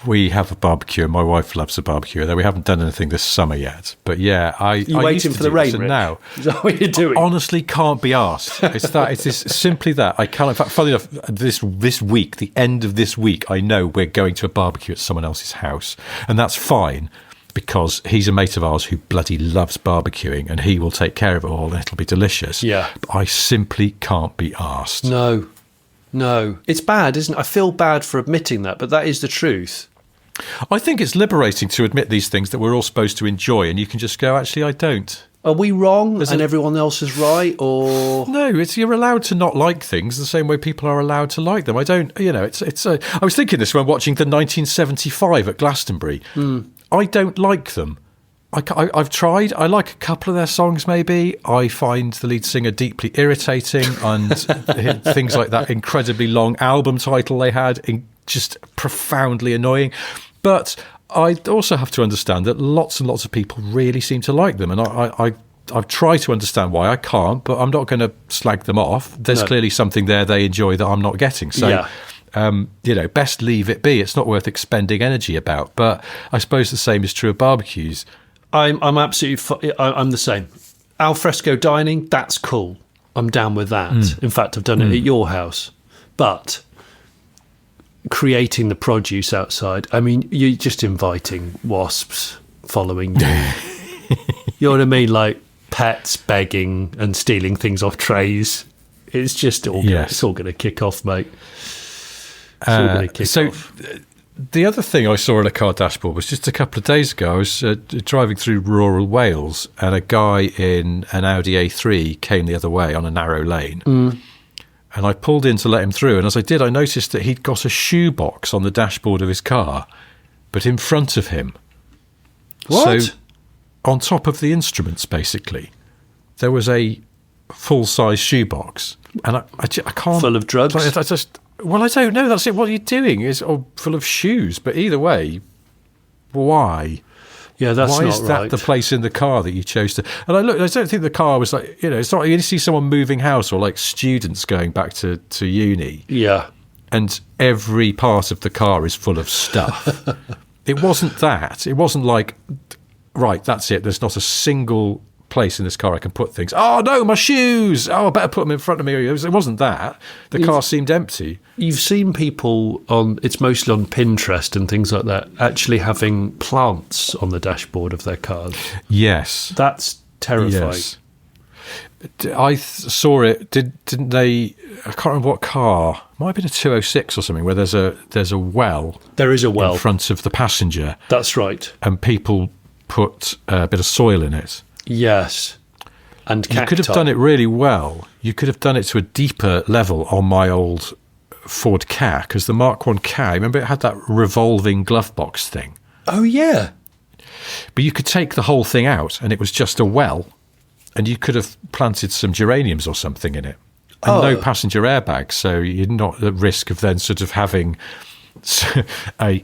We have a barbecue, and my wife loves a barbecue. Though we haven't done anything this summer yet, but you waiting for the rain? Now, is that what you're doing? Honestly, can't be asked. It's simply that I can't. In fact, funny enough, this week, the end of this week, I know we're going to a barbecue at someone else's house, and that's fine because he's a mate of ours who bloody loves barbecuing, and he will take care of it all, and it'll be delicious. Yeah, but I simply can't be asked. No, it's bad, isn't it? I feel bad for admitting that, but that is the truth. I think it's liberating to admit these things that we're all supposed to enjoy, and you can just go, actually, I don't. Are we wrong and everyone else is right, or...? No, you're allowed to not like things the same way people are allowed to like them. I don't, I was thinking this when watching the 1975 at Glastonbury. I don't like them. I've tried. I like a couple of their songs, maybe. I find the lead singer deeply irritating and things like that incredibly long album title they had, just profoundly annoying. But I also have to understand that lots and lots of people really seem to like them. And I've tried to understand why. I can't, but I'm not going to slag them off. There's clearly something there they enjoy that I'm not getting. So, best leave it be. It's not worth expending energy about. But I suppose the same is true of barbecues. I'm absolutely. I'm the same. Al fresco dining, that's cool. I'm down with that. In fact, I've done it at your house. But creating the produce outside, I mean, you're just inviting wasps following you. You know what I mean? Like pets begging and stealing things off trays. It's just it's all going to kick off, mate. It's all going to kick off. The other thing I saw on a car dashboard was just a couple of days ago. I was driving through rural Wales, and a guy in an Audi A3 came the other way on a narrow lane. And I pulled in to let him through. And as I did, I noticed that he'd got a shoebox on the dashboard of his car, but in front of him. What? So on top of the instruments, basically, there was a full-size shoebox. And I can't... Full of drugs? I don't know. That's it. What are you doing? It's all full of shoes. But either way, why? Yeah, that's why not is that right. the place in the car that you chose to? And I don't think the car was like, it's not. You see someone moving house or like students going back to uni. Yeah. And every part of the car is full of stuff. It wasn't that. It wasn't like, right, that's it. There's not a single place in this car I can put things. Oh no, my shoes. Oh, I better put them in front of me. It wasn't that. The car seemed empty. You've seen people it's mostly on Pinterest and things like that, actually having plants on the dashboard of their cars. Yes. That's terrifying. Yes. I saw it. Didn't they? I can't remember what car. It might have been a 206 or something. Where there's a well. There is a well in front of the passenger. That's right. And people put a bit of soil in it. Yes. And cacti. You could have done it really well. You could have done it to a deeper level on my old Ford Ka, because the Mark 1 Ka, remember it had that revolving glove box thing? Oh, yeah. But you could take the whole thing out and it was just a well, and you could have planted some geraniums or something in it. And no passenger airbag, so you're not at risk of then sort of having a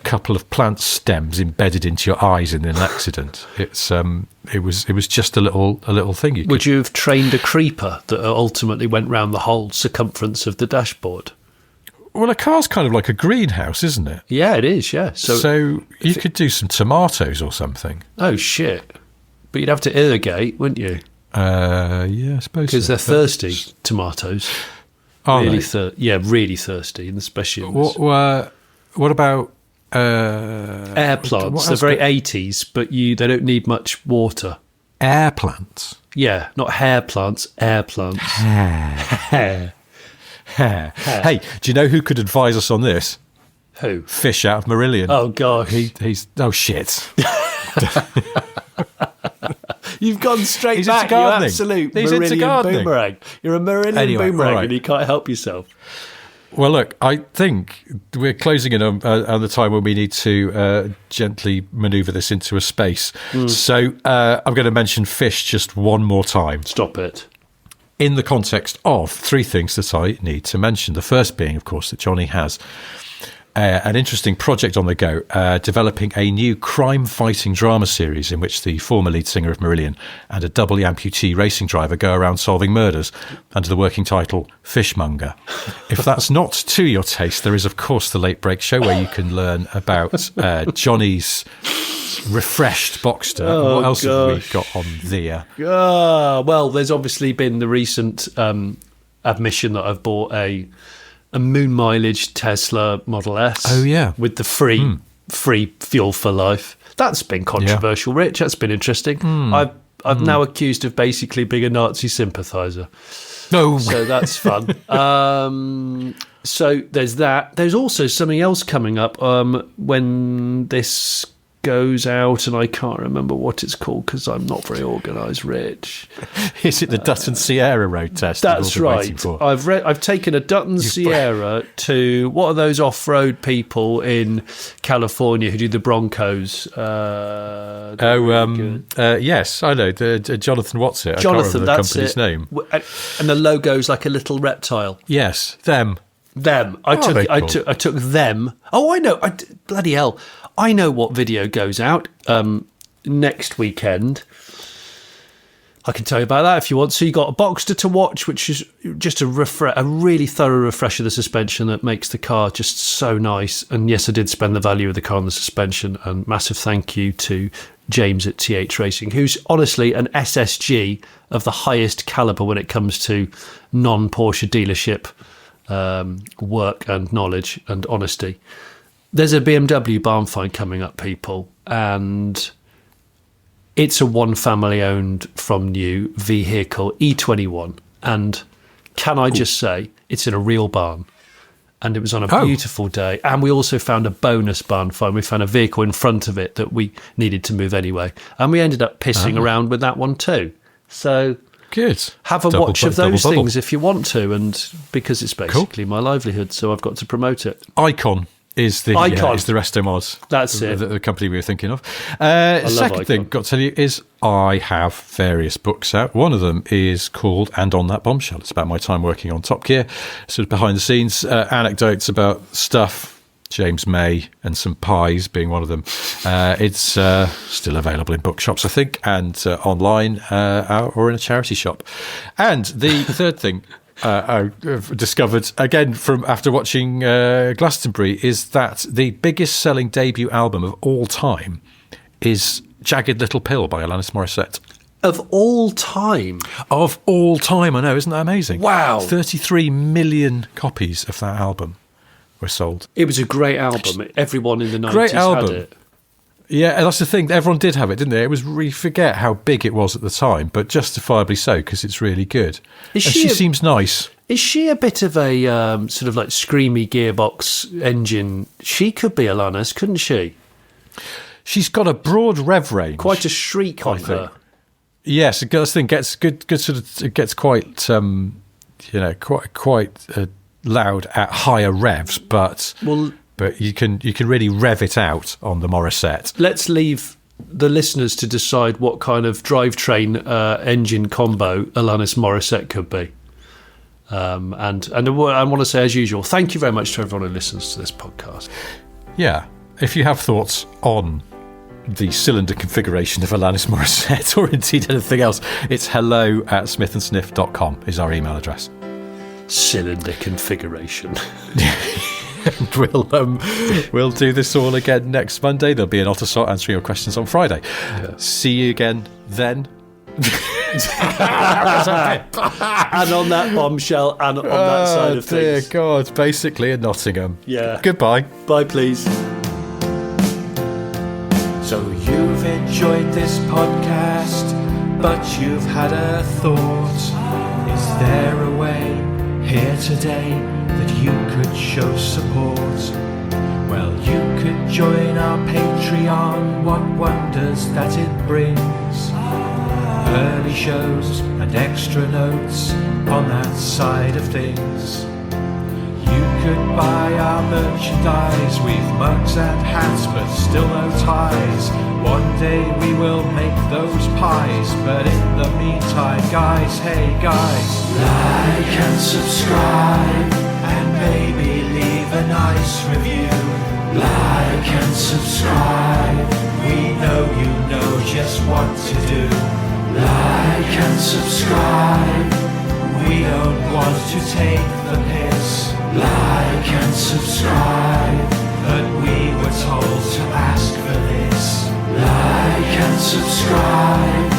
couple of plant stems embedded into your eyes in an accident. It was just a little thing. Would you have trained a creeper that ultimately went round the whole circumference of the dashboard? Well, a car's kind of like a greenhouse, isn't it? Yeah, it is. Yeah. So you could do some tomatoes or something. Oh shit! But you'd have to irrigate, wouldn't you? Yeah, I suppose because they're thirsty. Tomatoes. Really thirsty, and especially what about air plants? They're very 80s, but they don't need much water. Air plants? Yeah, not hair plants, air plants. Hair. Hey, do you know who could advise us on this? Who? Fish out of Marillion. Oh gosh, he's shit. You've gone straight He's back, you absolute Marillion boomerang. You're a Marillion boomerang, and you can't help yourself. Well, look, I think we're closing in on the time when we need to gently manoeuvre this into a space. So I'm going to mention fish just one more time. Stop it. In the context of three things that I need to mention. The first being, of course, that Jonny has an interesting project on the go, developing a new crime-fighting drama series in which the former lead singer of Marillion and a double amputee racing driver go around solving murders under the working title Fishmonger. If that's not to your taste, there is, of course, the Late Break Show where you can learn about Jonny's refreshed Boxster. Oh, what else have we got on there? Well, there's obviously been the recent admission that I've bought a moon mileage Tesla Model S. Oh, yeah. With the free fuel for life. That's been controversial, Rich. That's been interesting. I've now accused of basically being a Nazi sympathiser. No. So that's fun. So there's that. There's also something else coming up when this goes out, and I can't remember what it's called because I'm not very organised, Rich. Is it the Dutton Sierra road test? That's right. I've taken a Dutton Sierra to, what are those off-road people in California who do the Broncos? Yes, I know. Jonathan what's it? Jonathan, I can't remember the company's name. And the logo's like a little reptile. Yes, them. I took them. Oh, I know. Bloody hell. I know what video goes out next weekend. I can tell you about that if you want. So you got a Boxster to watch, which is just a really thorough refresh of the suspension that makes the car just so nice. And yes, I did spend the value of the car on the suspension. And massive thank you to James at TH Racing, who's honestly an SSG of the highest caliber when it comes to non-Porsche dealership work and knowledge and honesty. There's a BMW barn find coming up, people, and it's a one family owned from new vehicle, E21. And can I just say, it's in a real barn. And it was on a beautiful day. And we also found a bonus barn find. We found a vehicle in front of it that we needed to move anyway. And we ended up pissing around with that one too. So good. Have a watch of those things if you want to. And because it's basically my livelihood, so I've got to promote it. Icon is the Resto Mod. That's it. The company we were thinking of. Second thing, got to tell you, is I have various books out. One of them is called And On That Bombshell. It's about my time working on Top Gear, sort of behind the scenes, anecdotes about stuff, James May and some pies being one of them. It's still available in bookshops, I think, and online or in a charity shop. And the third thing I've discovered again from after watching Glastonbury is that the biggest selling debut album of all time is Jagged Little Pill by Alanis Morissette. Of all time? Of all time, I know, isn't that amazing? Wow. 33 million copies of that album were sold. It was a great album. Everyone in the 90s had it. Yeah, that's the thing. Everyone did have it, didn't they? It was, we forget how big it was at the time, but justifiably so, because it's really good. She seems nice. Is she a bit of a sort of like screamy gearbox engine? She could be Alanis, couldn't she? She's got a broad rev range. Quite a shriek on her. Yes, that's the thing. Gets good sort of. It gets quite, quite loud at higher revs, but you can really rev it out on the Morissette. Let's leave the listeners to decide what kind of drivetrain engine combo Alanis Morissette could be. And I want to say, as usual, thank you very much to everyone who listens to this podcast. Yeah, if you have thoughts on the cylinder configuration of Alanis Morissette or indeed anything else, it's hello@smithandsniff.com is our email address. Cylinder configuration. And we'll do this all again next Monday. There'll be an Ottersot answering your questions on Friday. Yeah. See you again then. And on that bombshell and on that side of things. Dear God, basically in Nottingham. Yeah. Goodbye. Bye, please. So you've enjoyed this podcast, but you've had a thought. Is there a way here today that you could show support? Well, you could join our Patreon. What wonders that it brings. Early shows and extra notes on that side of things. You could buy our merchandise. We've mugs and hats, but still no ties. One day we will make those pies, but in the meantime, guys, hey guys, like and subscribe, and maybe leave a nice review. Like and subscribe, we know you know just what to do. Like and subscribe, we don't want to take the piss. Like and subscribe, but we were told to ask for this. Like and subscribe.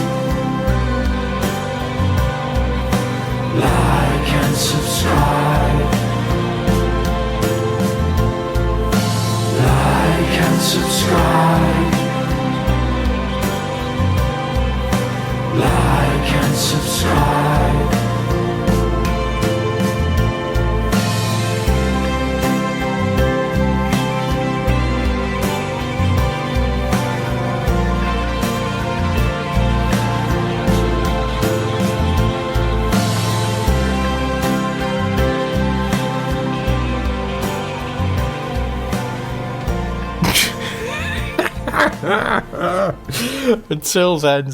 Like and subscribe. Like and subscribe. Like and subscribe. Until then.